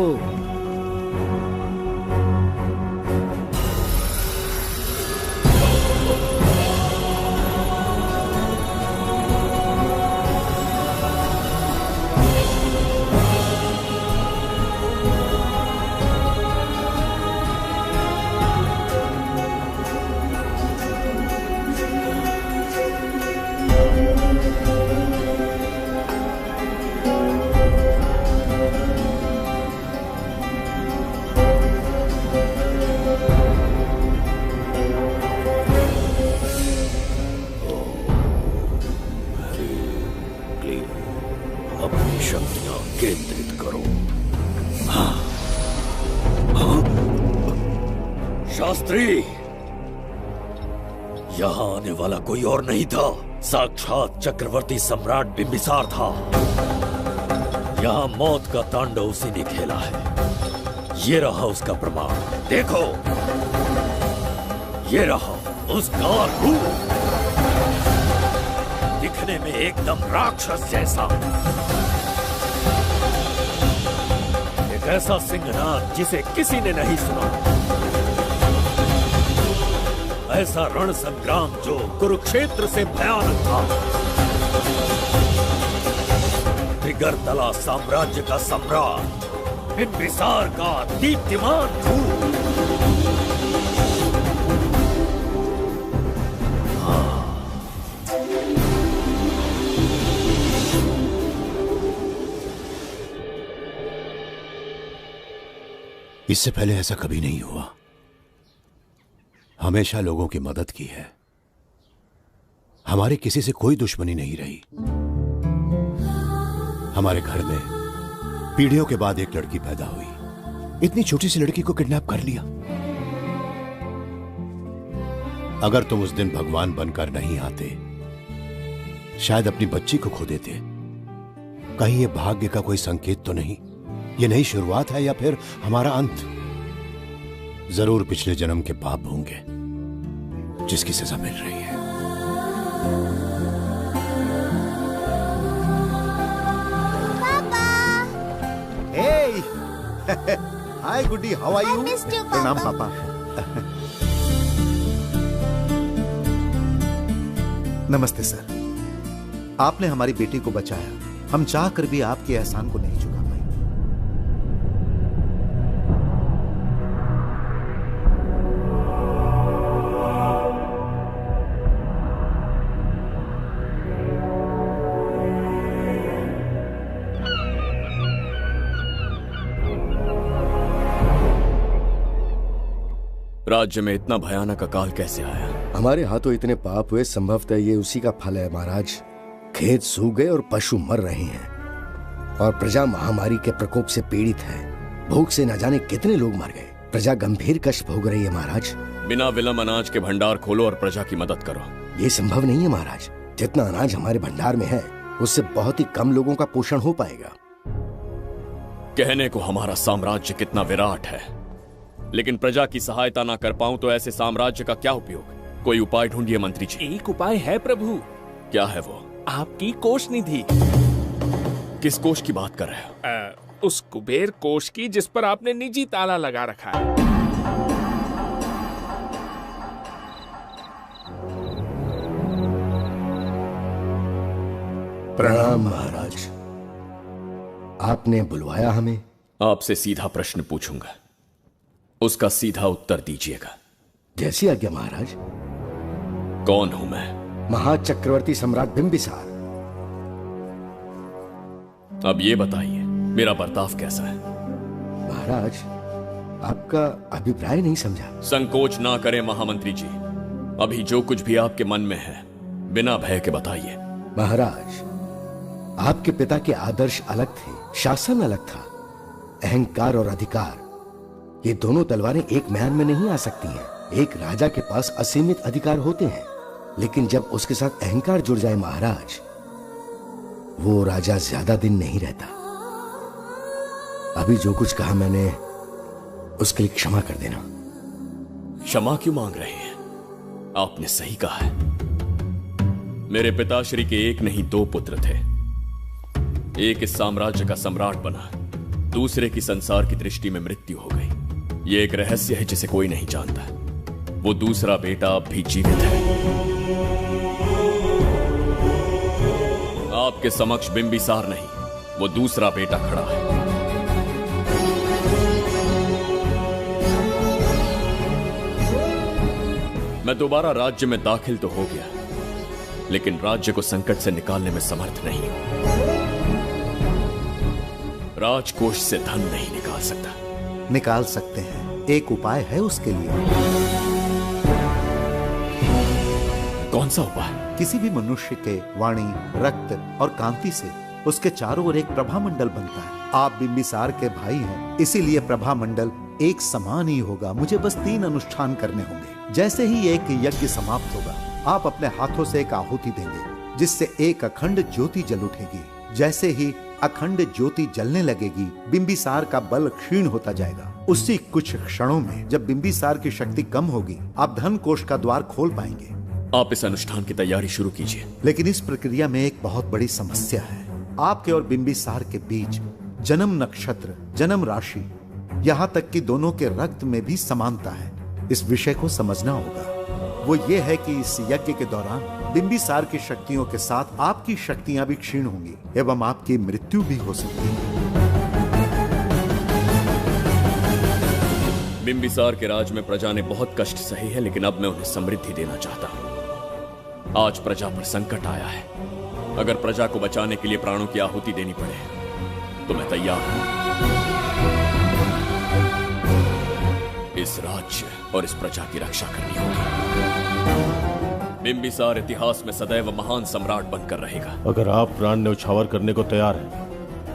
अपनी शक्तियां केंद्रित करो। शास्त्री, यहां आने वाला कोई और नहीं था, साक्षात चक्रवर्ती सम्राट बिंबिसार था। यहां मौत का तांडव उसी ने खेला है। ये रहा उसका प्रमाण, देखो, ये रहा उसका रूप, दिखने में एकदम राक्षस जैसा। एक ऐसा सिंहनाद जिसे किसी ने नहीं सुना, ऐसा रण संग्राम जो कुरुक्षेत्र से भयानक था। त्रिगर्तला साम्राज्य का सम्राट बिंबिसार का दीप्तिमान रूप। इससे पहले ऐसा कभी नहीं हुआ। हमेशा लोगों की मदद की है। हमारे किसी से कोई दुश्मनी नहीं रही। हमारे घर में पीढ़ियों के बाद एक लड़की पैदा हुई। इतनी छोटी सी लड़की को किडनैप कर लिया। अगर तुम उस दिन भगवान बनकर नहीं आते, शायद अपनी बच्ची को खो देते। कहीं ये भाग्य का कोई संकेत तो नहीं? ये नई शुरुआत है या फिर हमारा अंत? जरूर पिछले जन्म के पाप होंगे जिसकी सजा मिल रही है। हाय गुड्डी, हाउ आर यू? प्रणाम पापा। नमस्ते सर। आपने हमारी बेटी को बचाया। हम चाह कर भी आपके एहसान को नहीं चुका पाए। राज्य में इतना भयानक अकाल कैसे आया? हमारे हाथों इतने पाप हुए, संभवतः ये उसी का फल है महाराज। खेत सूख गए और पशु मर रहे हैं और प्रजा महामारी के प्रकोप से पीड़ित है। भूख से न जाने कितने लोग मर गए। प्रजा गंभीर कष्ट भोग रही है महाराज। बिना विलंब अनाज के भंडार खोलो और प्रजा की मदद करो। ये संभव नहीं है महाराज। जितना अनाज हमारे भंडार में है, उससे बहुत ही कम लोगों का पोषण हो पाएगा। कहने को हमारा साम्राज्य कितना विराट है, लेकिन प्रजा की सहायता ना कर पाऊं तो ऐसे साम्राज्य का क्या उपयोग? कोई उपाय ढूंढिए मंत्री जी। एक उपाय है प्रभु। क्या है वो? आपकी कोष निधि। किस कोष की बात कर रहे हो? उस कुबेर कोष की जिस पर आपने निजी ताला लगा रखा है। प्रणाम महाराज। आपने बुलवाया हमें? आपसे सीधा प्रश्न पूछूंगा, उसका सीधा उत्तर दीजिएगा। जैसी आज्ञा महाराज। कौन हूं मैं? महाचक्रवर्ती सम्राट बिंबिसार। अब ये बताइए, मेरा बर्ताव कैसा है? महाराज, आपका अभिप्राय नहीं समझा। संकोच ना करें महामंत्री जी। अभी जो कुछ भी आपके मन में है, बिना भय के बताइए। महाराज, आपके पिता के आदर्श अलग थे, शासन अलग था। अहंकार और अधिकार, ये दोनों तलवारें एक म्यान में नहीं आ सकती हैं। एक राजा के पास असीमित अधिकार होते हैं, लेकिन जब उसके साथ अहंकार जुड़ जाए महाराज, वो राजा ज्यादा दिन नहीं रहता। अभी जो कुछ कहा मैंने, उसके लिए क्षमा कर देना। क्षमा क्यों मांग रहे हैं? आपने सही कहा है। मेरे पिताश्री के एक नहीं दो पुत्र थे। एक इस साम्राज्य का सम्राट बना, दूसरे की संसार की दृष्टि में मृत्यु हो गई। ये एक रहस्य है जिसे कोई नहीं जानता। वो दूसरा बेटा अब भी जीवित है। आपके समक्ष बिंबिसार नहीं, वो दूसरा बेटा खड़ा है। मैं दोबारा राज्य में दाखिल तो हो गया, लेकिन राज्य को संकट से निकालने में समर्थ नहीं हूं। राजकोष से धन नहीं निकाल सकता। निकाल सकते हैं, एक उपाय है उसके लिए। कौन सा उपाय? किसी भी मनुष्य के वाणी, रक्त और कांति से उसके चारों ओर एक प्रभामंडल बनता है। आप बिंबिसार के भाई हैं, इसीलिए प्रभामंडल एक समान ही होगा। मुझे बस 3 अनुष्ठान करने होंगे। जैसे ही एक यज्ञ समाप्त होगा, आप अपने हाथों से एक आहुति देंगे, जिससे एक अखंड ज्योति जल उठेगी। जैसे ही अखंड ज्योति जलने लगेगी, बिंबिसार का बल क्षीण होता जाएगा। उसी कुछ क्षणों में जब बिंबिसार की शक्ति कम होगी, आप धन कोष का द्वार खोल पाएंगे। आप इस अनुष्ठान की तैयारी शुरू कीजिए। लेकिन इस प्रक्रिया में एक बहुत बड़ी समस्या है। आपके और बिंबिसार के बीच जन्म नक्षत्र, जन्म राशि, यहाँ तक कि दोनों के रक्त में भी समानता है। इस विषय को समझना होगा। वो ये है कि इस यज्ञ के दौरान बिंबिसार की शक्तियों के साथ आपकी शक्तियां भी क्षीण होंगी एवं आपकी मृत्यु भी हो सकती है। बिंबिसार के राज में प्रजा ने बहुत कष्ट सहे हैं, लेकिन अब मैं उन्हें समृद्धि देना चाहता हूँ। आज प्रजा पर संकट आया है। अगर प्रजा को बचाने के लिए प्राणों की आहुति देनी पड़े तो मैं तैयार हूं। इस राज्य और इस प्रजा की रक्षा करनी होगी। बिंबिसार इतिहास में सदैव महान सम्राट बनकर रहेगा। अगर आप प्राण न्यौछावर करने को तैयार हैं,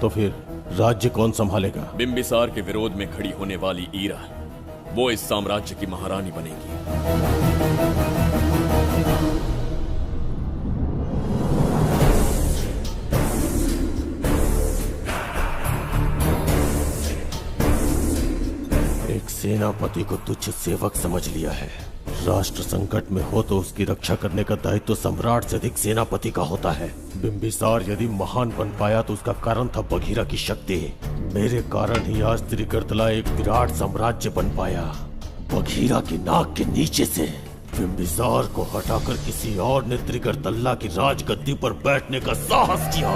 तो फिर राज्य कौन संभालेगा? बिंबिसार के विरोध में खड़ी होने वाली ईरा, वो इस साम्राज्य की महारानी बनेगी। सेनापति को तुच्छ सेवक समझ लिया है। राष्ट्र संकट में हो तो उसकी रक्षा करने का दायित्व तो सम्राट से अधिक सेनापति का होता है। बिंबिसार यदि महान बन पाया तो उसका कारण था बघीरा की शक्ति। मेरे कारण ही आज त्रिगर्तला एक विराट साम्राज्य बन पाया। बघीरा की नाक के नीचे से बिंबिसार को हटाकर किसी और ने त्रिगर्तला की राजगद्दी पर बैठने का साहस किया।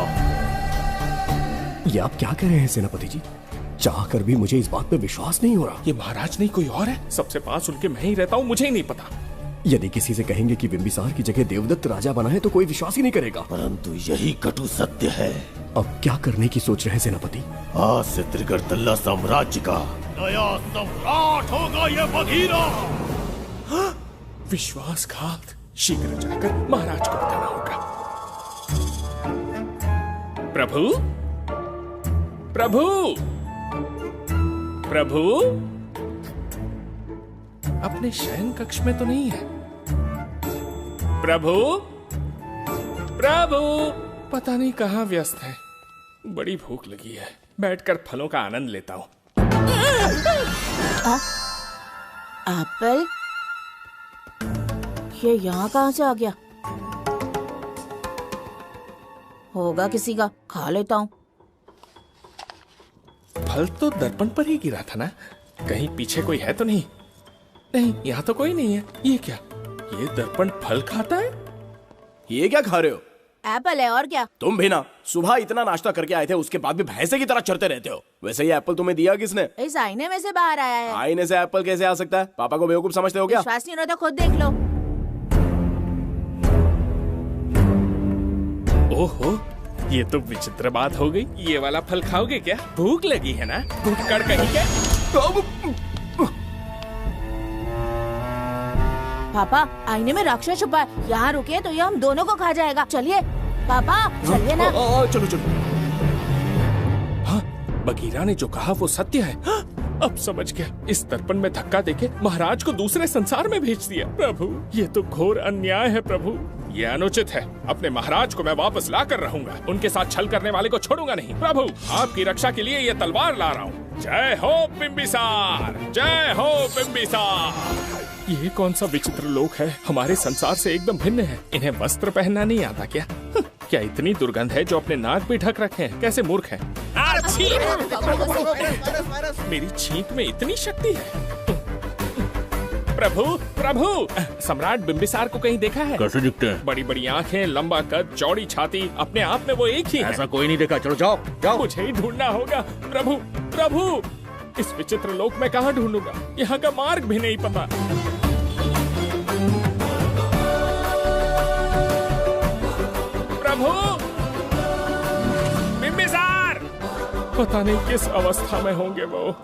ये आप क्या कह रहे हैं सेनापति जी? चाहकर भी मुझे इस बात पे विश्वास नहीं हो रहा। ये महाराज नहीं कोई और है। सबसे पास उनके मैं ही रहता हूँ, मुझे ही नहीं पता। यदि किसी से कहेंगे कि बिंबिसार की जगह देवदत्त राजा बना है तो कोई विश्वास ही नहीं करेगा। परंतु यही कटु सत्य है। अब क्या करने की सोच रहे हैं सेनापति? आज से त्रिगर्तला साम्राज्य का नया सम्राट होगा ये बघीरा। विश्वासघात। शीघ्र जाकर महाराज को बताना होगा। प्रभु, प्रभु, प्रभु, अपने शयन कक्ष में तो नहीं है। प्रभु, प्रभु, पता नहीं कहाँ व्यस्त है। बड़ी भूख लगी है, बैठकर फलों का आनंद लेता हूँ। एप्पल, ये यहाँ कहाँ से आ गया? होगा किसी का, खा लेता हूँ। फल तो दर्पण पर ही गिरा था ना, कहीं पीछे कोई है तो नहीं? नहीं, यहाँ तो कोई नहीं है। ये क्या? ये दर्पण फल खाता है? ये क्या खा रहे हो? एप्पल है और क्या? तुम भी ना सुबह इतना नाश्ता करके आए थे, उसके बाद भी भैंसे की तरह चढ़ते रहते हो। वैसे ये एप्पल तुम्हें दिया किसने? इस आईने में से बाहर आया है। आईने से एप्पल कैसे आ सकता है? पापा को बेवकूफ समझते हो क्या? विश्वास नहीं हो रहा तो खुद देख लो। ओहो, ये तो विचित्र बात हो गई। ये वाला फल खाओगे क्या? भूख लगी है ना? भूखड़ कहीं क्या? पापा, आईने में राक्षस छुपा है। यहाँ रुके तो ये हम दोनों को खा जाएगा। चलिए पापा, चलिए ना। चलो चलो। हाँ, बघीरा ने जो कहा वो सत्य है। हाँ, अब समझ गया। इस दर्पण में धक्का देके महाराज को दूसरे संसार में भेज दिया। प्रभु, ये तो घोर अन्याय है प्रभु। ये अनुचित है। अपने महाराज को मैं वापस ला कर रहूंगा। उनके साथ छल करने वाले को छोड़ूंगा नहीं। प्रभु, आपकी रक्षा के लिए ये तलवार ला रहा हूँ। जय हो बिंबिसार, जय हो बिंबिसार। ये कौन सा विचित्र लोक है, हमारे संसार से एकदम भिन्न है। इन्हें वस्त्र पहनना नहीं आता क्या? क्या इतनी दुर्गंध है जो अपने नाक भी ढक रखे हैं? कैसे मूर्ख हैं? मेरी छींक में इतनी शक्ति है। प्रभु प्रभु, सम्राट बिंबिसार को कहीं देखा है? कैसे दिखते हैं? बड़ी बड़ी आंखें, लंबा कद, चौड़ी छाती, अपने आप में वो एक ही है। ऐसा कोई नहीं देखा। चलो जाओ जाओ। मुझे ही ढूंढना होगा। प्रभु प्रभु, इस विचित्र लोक में कहाँ ढूंढूंगा? यहाँ का मार्ग भी नहीं पता। प्रभु बिंबिसार, पता नहीं किस अवस्था में होंगे वो।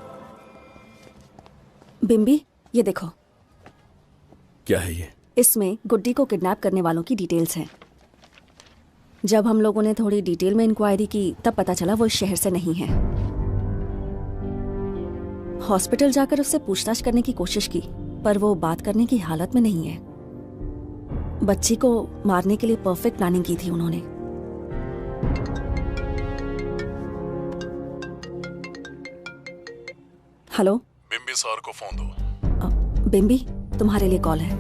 बिंबी, ये देखो। क्या है ये? इसमें गुड्डी को किडनैप करने वालों की डिटेल्स हैं। जब हम लोगों ने थोड़ी डिटेल में इंक्वायरी की तब पता चला वो इस शहर से नहीं है। हॉस्पिटल जाकर उससे पूछताछ करने की कोशिश की पर वो बात करने की हालत में नहीं है। बच्ची को मारने के लिए परफेक्ट प्लानिंग की थी उन्होंने। हेलो, बिंबिसार को फोन दो। बिंबी, तुम्हारे लिए कॉल है।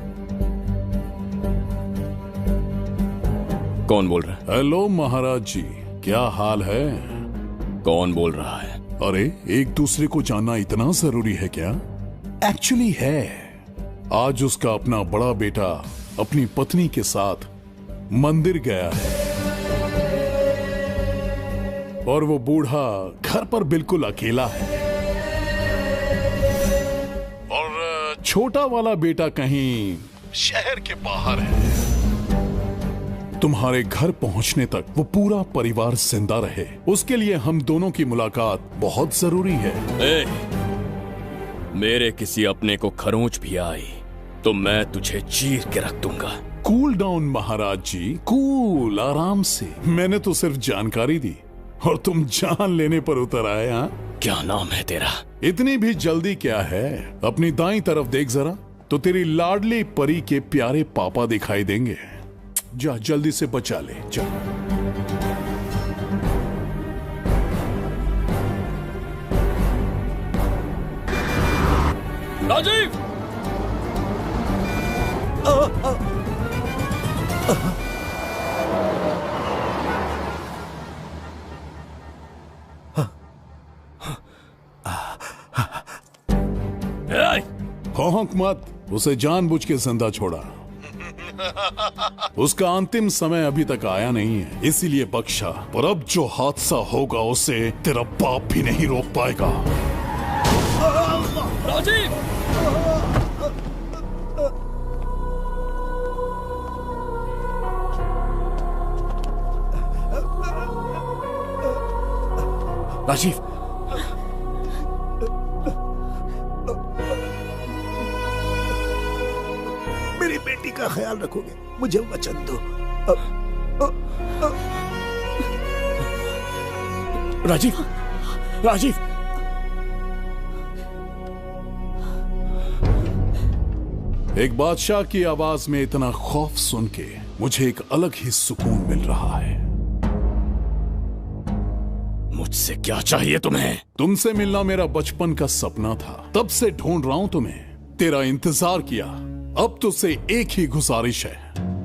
कौन बोल रहा है? हेलो महाराज जी, क्या हाल है? कौन बोल रहा है? अरे, एक दूसरे को जानना इतना जरूरी है क्या? एक्चुअली है। आज उसका अपना बड़ा बेटा अपनी पत्नी के साथ मंदिर गया है और वो बूढ़ा घर पर बिल्कुल अकेला है और छोटा वाला बेटा कहीं शहर के बाहर है। तुम्हारे घर पहुंचने तक वो पूरा परिवार जिंदा रहे, उसके लिए हम दोनों की मुलाकात बहुत जरूरी है। मेरे किसी अपने को खरोंच भी आई तो मैं तुझे चीर के रख दूंगा। कूल डाउन महाराज जी, कूल, आराम से। मैंने तो सिर्फ जानकारी दी और तुम जान लेने पर उतर आए। हाँ, क्या नाम है तेरा? इतनी भी जल्दी क्या है? अपनी दाईं तरफ देख जरा तो तेरी लाडली परी के प्यारे पापा दिखाई देंगे। जा, जल्दी से बचा ले, जा। राजीव! भौंक मत, उसे जानबूझ के जिंदा छोड़ा। उसका अंतिम समय अभी तक आया नहीं है, इसीलिए बख्शा। पर अब जो हादसा होगा उसे तेरा बाप भी नहीं रोक पाएगा। राजीव! राजीव! मेरी बेटी का ख्याल रखोगे? मुझे वचन दो। राजीव! राजीव! एक बादशाह की आवाज में इतना खौफ सुन के मुझे एक अलग ही सुकून मिल रहा है। मुझसे क्या चाहिए तुम्हें? तुमसे मिलना मेरा बचपन का सपना था, तब से ढूंढ रहा हूं तुम्हें, तेरा इंतजार किया। अब तुझसे एक ही गुजारिश है,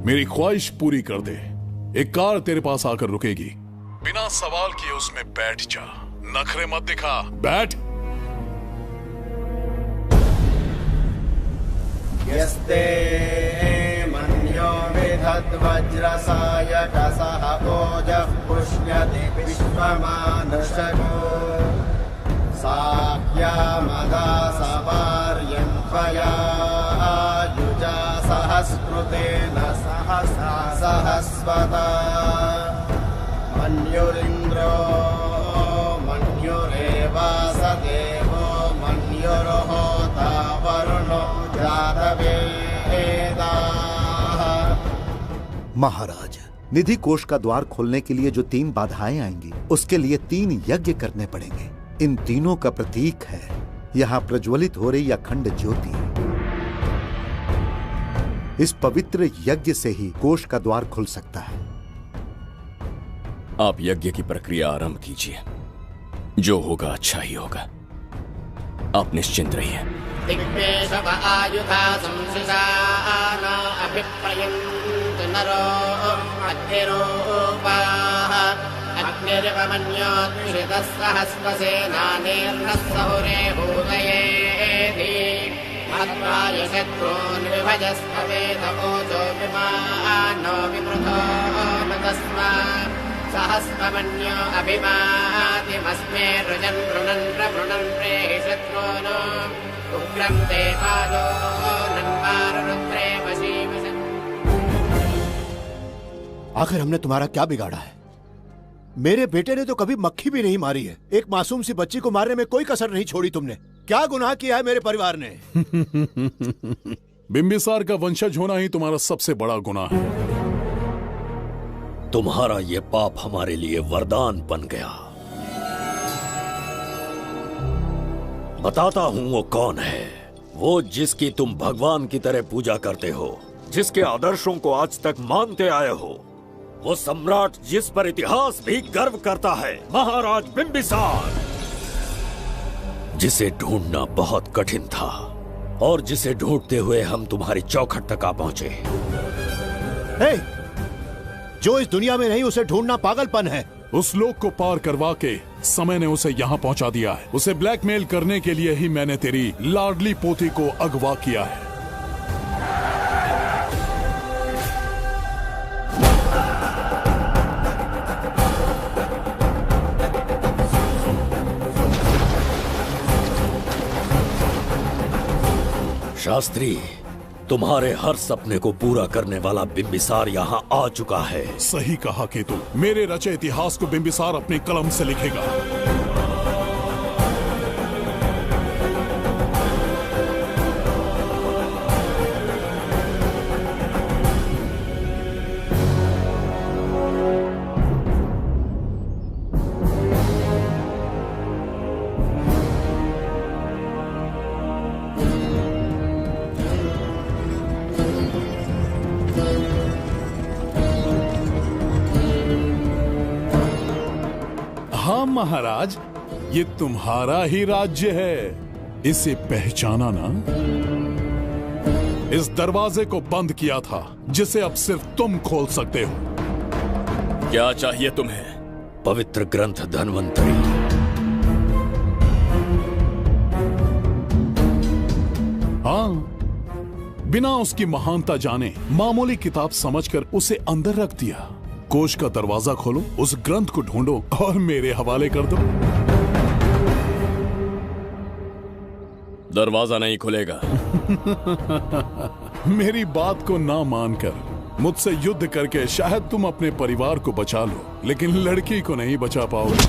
मेरी ख्वाहिश पूरी कर दे। एक कार तेरे पास आकर रुकेगी, बिना सवाल किए उसमें बैठ जा, नखरे मत दिखा, बैठ। यस्ते मन्यो विधद्वज्रसायकसः ओजः पुष्यति विश्वमानशको साख्यामदा सवार्यं त्वया युजा सहस्कृतेन सहसा सहस्वता मन्युरिन्द्रो मन्युरेवास देवो मन्युर्होता वरुणो महाराज, निधि कोष का द्वार खोलने के लिए जो 3 बाधाएं आएंगी, उसके लिए 3 यज्ञ करने पड़ेंगे। इन तीनों का प्रतीक है यहाँ प्रज्वलित हो रही अखंड ज्योति। इस पवित्र यज्ञ से ही कोष का द्वार खुल सकता है। आप यज्ञ की प्रक्रिया आरंभ कीजिए, जो होगा अच्छा ही होगा। आप निश्चिंत रहिए। दिग्वेशव आयुधा संशिषान अभिप्रयन्त नरो अग्निरूपाः अग्निरिवमन्योत्क्षितः सहस्रसेनानेर्नः सहुरे भूतयेति मत्वाय शत्रून् विभजस्त्ववेदमोचो विमानो विवृतो न तस्मात् सहस्रमन्यो अभिमातिमस्मे रुजन् रुणन् प्रवृणन् प्रेहि शत्रून् उग्रं ते पादो नन्वारुद्रे वशीवशन्। आखिर हमने तुम्हारा क्या बिगाड़ा है? मेरे बेटे ने तो कभी मक्खी भी नहीं मारी है। एक मासूम सी बच्ची को मारने में कोई कसर नहीं छोड़ी तुमने। क्या गुनाह किया है मेरे परिवार ने? बिंबिसार का वंशज होना ही तुम्हारा सबसे बड़ा गुनाह है। तुम्हारा ये पाप हमारे लिए वरदान बन गया। बताता हूं वो कौन है। वो जिसकी तुम भगवान की तरह पूजा करते हो, जिसके आदर्शों को आज तक मानते आए हो, वो सम्राट जिस पर इतिहास भी गर्व करता है, महाराज बिंबिसार, जिसे ढूंढना बहुत कठिन था और जिसे ढूंढते हुए हम तुम्हारी चौखट तक आ पहुंचे। जो इस दुनिया में नहीं उसे ढूंढना पागलपन है। उस लोक को पार करवा के समय ने उसे यहाँ पहुंचा दिया है। उसे ब्लैकमेल करने के लिए ही मैंने तेरी लाडली पोती को अगवा किया है। शास्त्री, तुम्हारे हर सपने को पूरा करने वाला बिंबिसार यहाँ आ चुका है। सही कहा केतु। मेरे रचे इतिहास को बिंबिसार अपनी कलम से लिखेगा। महाराज, ये तुम्हारा ही राज्य है। इसे पहचाना ना? इस दरवाजे को बंद किया था जिसे अब सिर्फ तुम खोल सकते हो। क्या चाहिए तुम्हें? पवित्र ग्रंथ धन्वंतरी। हाँ, बिना उसकी महानता जाने मामूली किताब समझकर उसे अंदर रख दिया। कोष का दरवाजा खोलो, उस ग्रंथ को ढूंढो और मेरे हवाले कर दो। दरवाजा नहीं खुलेगा। मेरी बात को ना मानकर मुझसे युद्ध करके शायद तुम अपने परिवार को बचा लो, लेकिन लड़की को नहीं बचा पाओगे।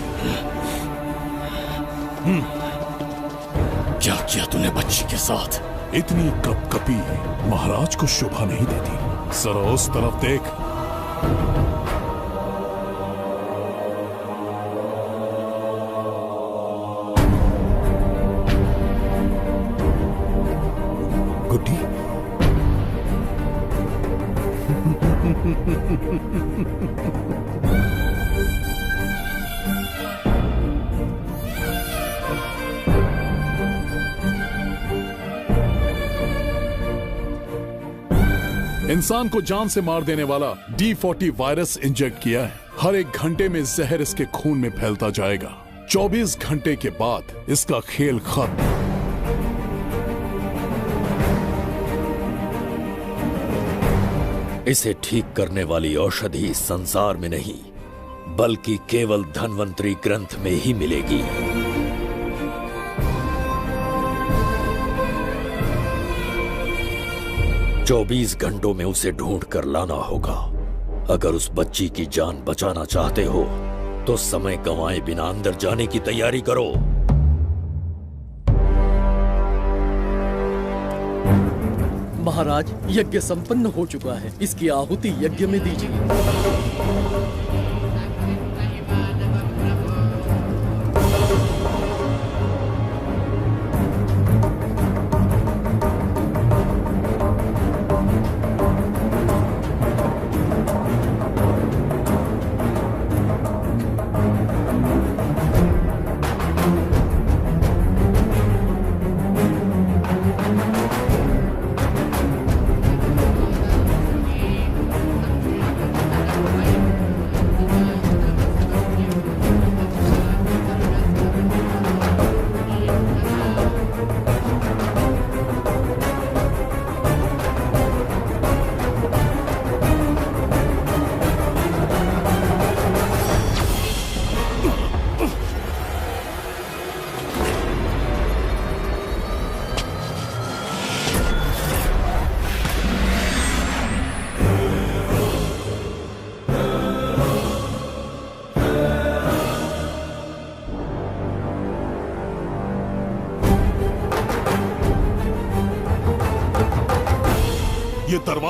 क्या किया तूने बच्ची के साथ? इतनी कपकपी महाराज को शोभा नहीं देती। जरा उस तरफ देख। गुड्डी, इंसान को जान से मार देने वाला D40 वायरस इंजेक्ट किया है। हर एक घंटे में जहर इसके खून में फैलता जाएगा। 24 घंटे के बाद इसका खेल खत्म। इसे ठीक करने वाली औषधि संसार में नहीं, बल्कि केवल धन्वंतरी ग्रंथ में ही मिलेगी। चौबीस घंटों में उसे ढूंढ कर लाना होगा। अगर उस बच्ची की जान बचाना चाहते हो तो समय गंवाए बिना अंदर जाने की तैयारी करो। महाराज, यज्ञ संपन्न हो चुका है। इसकी आहुति यज्ञ में दीजिए।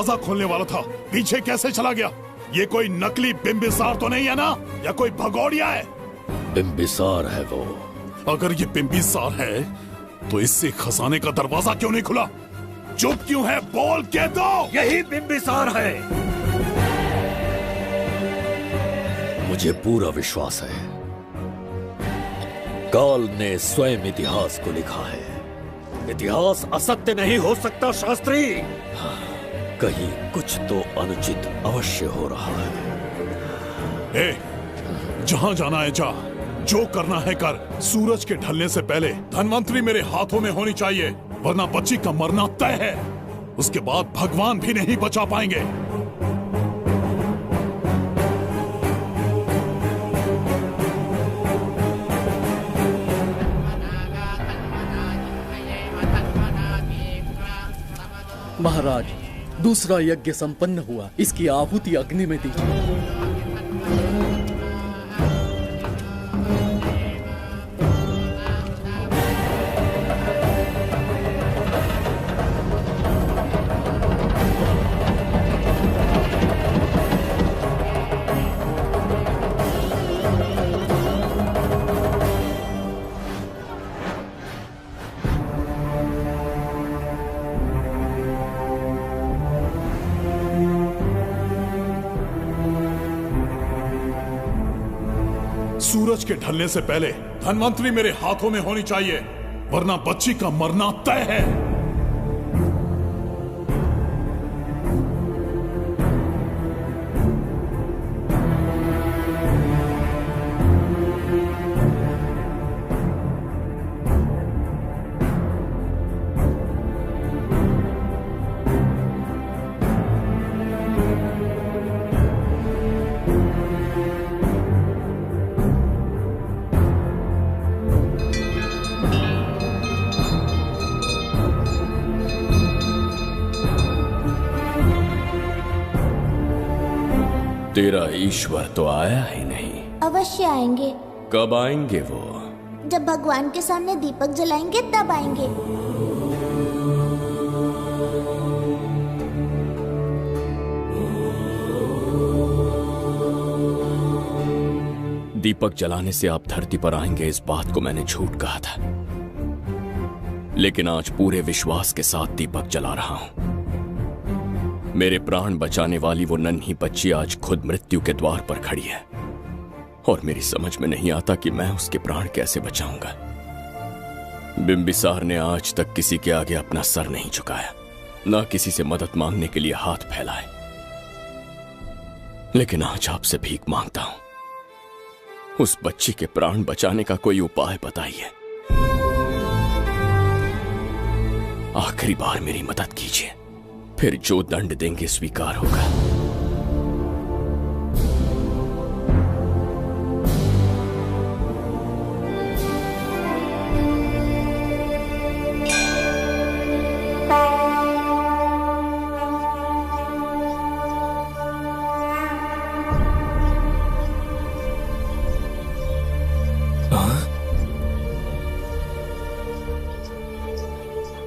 दरवाजा खोलने वाला था, पीछे कैसे चला गया? ये कोई नकली बिंबिसार तो नहीं है ना, या कोई भगोड़िया है? बिंबिसार है वो। अगर ये बिंबिसार है तो इससे खजाने का दरवाजा क्यों नहीं खुला? चुप क्यों है? बोल के दो। यही बिंबिसार है। मुझे पूरा विश्वास है, काल ने स्वयं इतिहास को लिखा है। इतिहास असत्य नहीं हो सकता शास्त्री। कहीं कुछ तो अनुचित अवश्य हो रहा है। जहां जाना है जा, जो करना है कर। सूरज के ढलने से पहले धनवंतरी मेरे हाथों में होनी चाहिए, वरना बच्ची का मरना तय है। उसके बाद भगवान भी नहीं बचा पाएंगे। महाराज, दूसरा यज्ञ संपन्न हुआ, इसकी आहुति अग्नि में दीजिए। सूरज के ढलने से पहले धनवंतरी मेरे हाथों में होनी चाहिए, वरना बच्ची का मरना तय है। तेरा ईश्वर तो आया ही नहीं। अवश्य आएंगे। कब आएंगे वो? जब भगवान के सामने दीपक जलाएंगे तब आएंगे। दीपक जलाने से आप धरती पर आएंगे, इस बात को मैंने झूठ कहा था, लेकिन आज पूरे विश्वास के साथ दीपक जला रहा हूं। मेरे प्राण बचाने वाली वो नन्ही बच्ची आज खुद मृत्यु के द्वार पर खड़ी है, और मेरी समझ में नहीं आता कि मैं उसके प्राण कैसे बचाऊंगा। बिंबिसार ने आज तक किसी के आगे अपना सर नहीं झुकाया, ना किसी से मदद मांगने के लिए हाथ फैलाए, लेकिन आज आपसे भीख मांगता हूं। उस बच्ची के प्राण बचाने का कोई उपाय बताइए। आखिरी बार मेरी मदद कीजिए, फिर जो दंड देंगे स्वीकार होगा।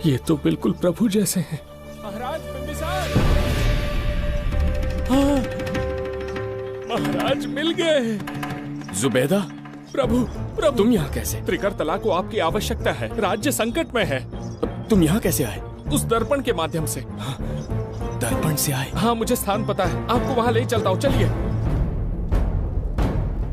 ये तो बिल्कुल प्रभु जैसे हैं। महाराज बिंबिसार! हाँ, महाराज मिल गए। जुबैदा, प्रभु प्रभु, तुम यहाँ कैसे? त्रिकरतला को आपकी आवश्यकता है, राज्य संकट में है। तुम यहाँ कैसे आए? उस दर्पण के माध्यम से। हाँ, दर्पण से आए? हाँ, मुझे स्थान पता है, आपको वहाँ ले चलता हूँ, चलिए।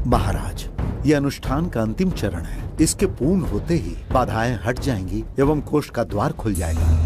महाराज, ये अनुष्ठान का अंतिम चरण है। इसके पूर्ण होते ही बाधाएं हट जाएंगी एवं कोष का द्वार खुल जाएगा।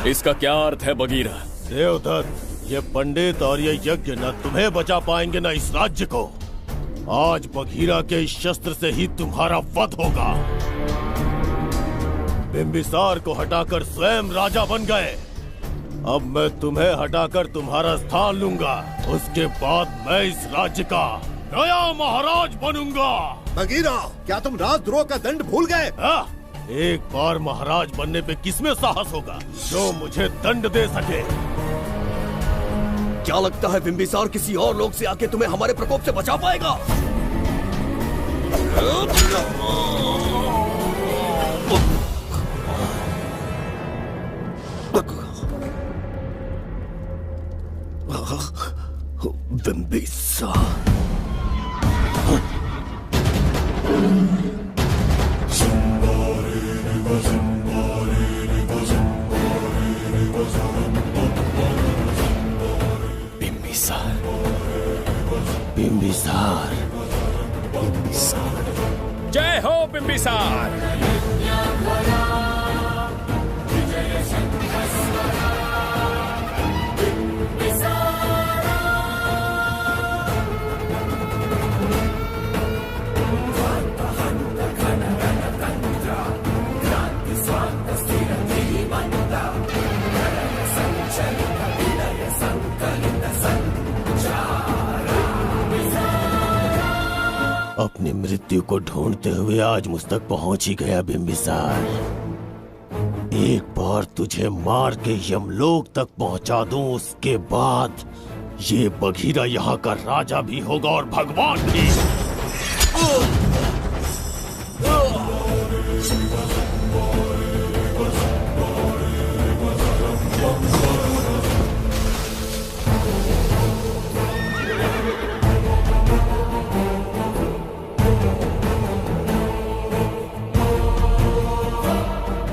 इसका क्या अर्थ है बगीरा? देवदत्त, ये पंडित और ये यज्ञ न तुम्हें बचा पाएंगे न इस राज्य को। आज बगीरा के इस शस्त्र से ही तुम्हारा वध होगा। बिंबिसार को हटाकर स्वयं राजा बन गए। अब मैं तुम्हें हटाकर तुम्हारा स्थान लूंगा। उसके बाद मैं इस राज्य का नया महाराज बनूंगा। बगीरा, क्या तुम राजद्रोह का दंड भूल गए? एक बार महाराज बनने पे किसमें साहस होगा जो मुझे दंड दे सके। क्या लगता है बिंबिसार किसी और लोग से आके तुम्हें हमारे प्रकोप से बचा पाएगा? बिंबिसार बिंबिसार जय हो बिंबिसार। अपनी मृत्यु को ढूंढते हुए आज मुझ तक पहुंच ही गया बिंबिसार। एक बार तुझे मार के यमलोक तक पहुंचा दूं, उसके बाद ये बघीरा यहाँ का राजा भी होगा और भगवान भी।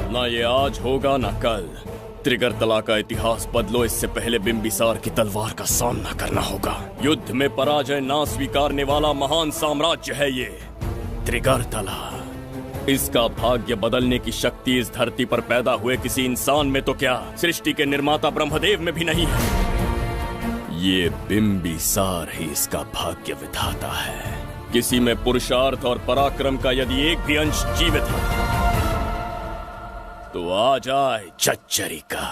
ना ये आज होगा ना कल। त्रिगर्तला का इतिहास बदलो, इससे पहले बिंबिसार की तलवार का सामना करना होगा। युद्ध में पराजय ना स्वीकारने वाला महान साम्राज्य है ये त्रिगर्तला। इसका भाग्य बदलने की शक्ति इस धरती पर पैदा हुए किसी इंसान में तो क्या, सृष्टि के निर्माता ब्रह्मदेव में भी नहीं है। ये बिंबिसार ही इसका भाग्य विधाता है। किसी में पुरुषार्थ और पराक्रम का यदि एक भी अंश जीवित है तो आ जाए चच्चरी का।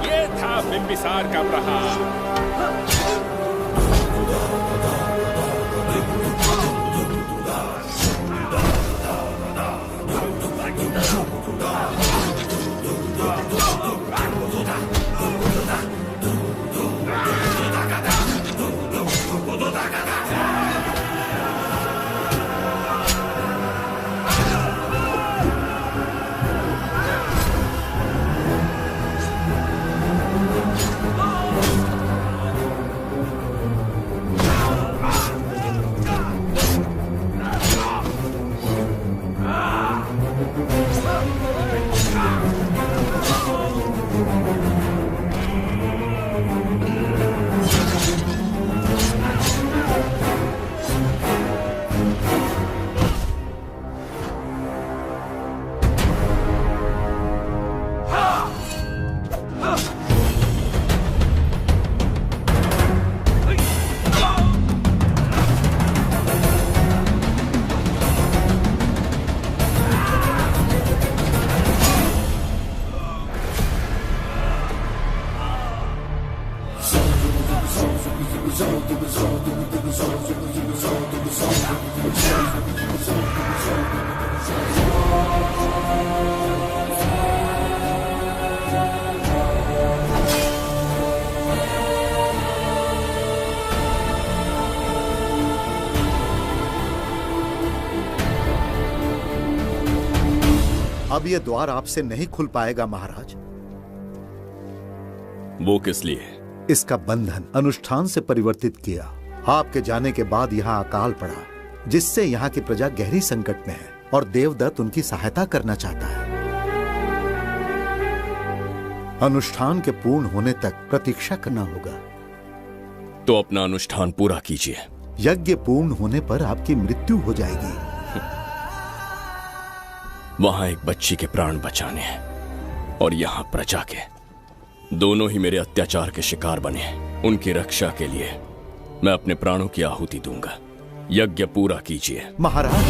ये था बिंबिसार का प्रहार। अब ये द्वार आपसे नहीं खुल पाएगा महाराज। वो किस लिए? इसका बंधन अनुष्ठान से परिवर्तित किया। आपके जाने के बाद यहाँ अकाल पड़ा, जिससे यहाँ की प्रजा गहरी संकट में है और देवदत्त उनकी सहायता करना चाहता है। अनुष्ठान के पूर्ण होने तक प्रतीक्षा करना होगा। तो अपना अनुष्ठान पूरा कीजिए। यज्ञ पूर्ण होने पर आपकी मृत्यु हो जाएगी। वहां एक बच्ची के प्राण बचाने हैं और यहां प्रजा के। दोनों ही मेरे अत्याचार के शिकार बने हैं। उनकी रक्षा के लिए मैं अपने प्राणों की आहुति दूंगा। यज्ञ पूरा कीजिए। महाराज,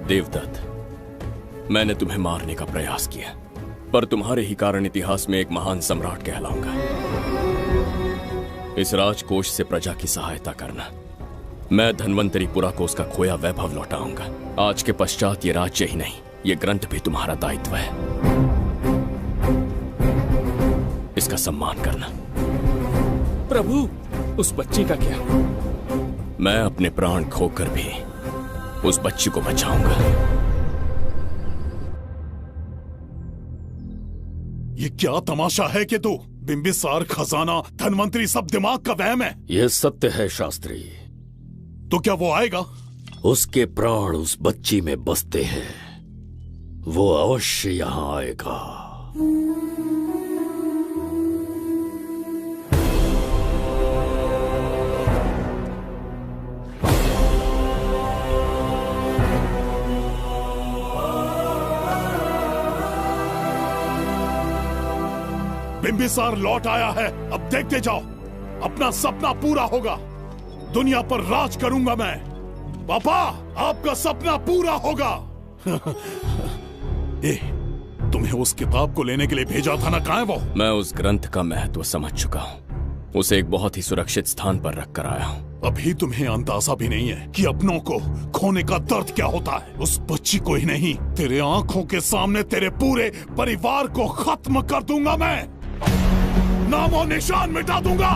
देवदत्त, मैंने तुम्हें मारने का प्रयास किया, पर तुम्हारे ही कारण इतिहास में एक महान सम्राट कहलाऊंगा। इस राजकोष से प्रजा की सहायता करना। मैं धन्वंतरीपुरा को उसका खोया वैभव लौटाऊंगा। आज के पश्चात ये राज्य ही नहीं, ये ग्रंथ भी तुम्हारा दायित्व है। इसका सम्मान करना। प्रभु, उस बच्ची का क्या? मैं अपने प्राण खोकर भी उस बच्ची को बचाऊंगा। ये क्या तमाशा है कि तू बिंबिसार, खजाना, धनवंतरी सब दिमाग का वहम है। यह सत्य है शास्त्री। तो क्या वो आएगा? उसके प्राण उस बच्ची में बसते हैं। वो अवश्य यहां आएगा। बिंबिसार लौट आया है। अब देखते जाओ, अपना सपना पूरा होगा। दुनिया पर राज करूंगा मैं। पापा, आपका सपना पूरा होगा। तुम्हें उस किताब को लेने के लिए भेजा था ना, कहाँ है वो? मैं उस ग्रंथ का महत्व समझ चुका हूँ। उसे एक बहुत ही सुरक्षित स्थान पर रख कर आया हूँ। अभी तुम्हें अंदाजा भी नहीं है कि अपनों को खोने का दर्द क्या होता है। उस बच्ची को ही नहीं, तेरे आंखों के सामने तेरे पूरे परिवार को खत्म कर दूंगा मैं। नामो निशान मिटा दूंगा।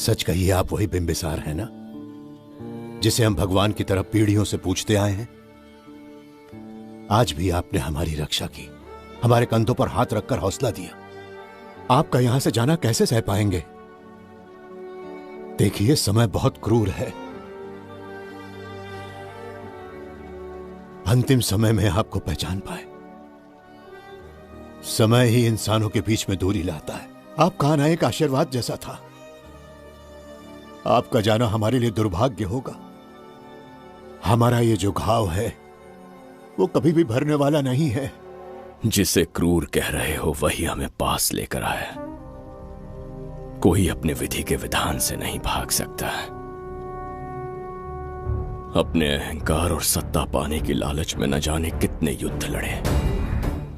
सच कहिए, आप वही बिंबिसार है ना, जिसे हम भगवान की तरफ पीढ़ियों से पूछते आए हैं? आज भी आपने हमारी रक्षा की, हमारे कंधों पर हाथ रखकर हौसला दिया। आपका यहां से जाना कैसे सह पाएंगे? देखिए, समय बहुत क्रूर है। अंतिम समय में आपको पहचान पाए। समय ही इंसानों के बीच में दूरी लाता है। आपका आना एक आशीर्वाद जैसा था। आपका जाना हमारे लिए दुर्भाग्य होगा। हमारा ये जो घाव है वो कभी भी भरने वाला नहीं है। जिसे क्रूर कह रहे हो वही हमें पास लेकर आया। कोई अपने विधि के विधान से नहीं भाग सकता। अपने अहंकार और सत्ता पाने की लालच में न जाने कितने युद्ध लड़े।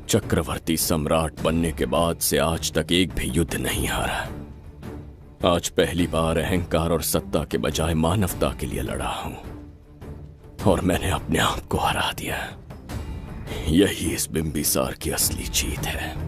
चक्रवर्ती सम्राट बनने के बाद से आज तक एक भी युद्ध नहीं हारा। आज पहली बार अहंकार और सत्ता के बजाय मानवता के लिए लड़ा हूं, और मैंने अपने आप को हरा दिया। यही इस बिंबिसार की असली जीत है।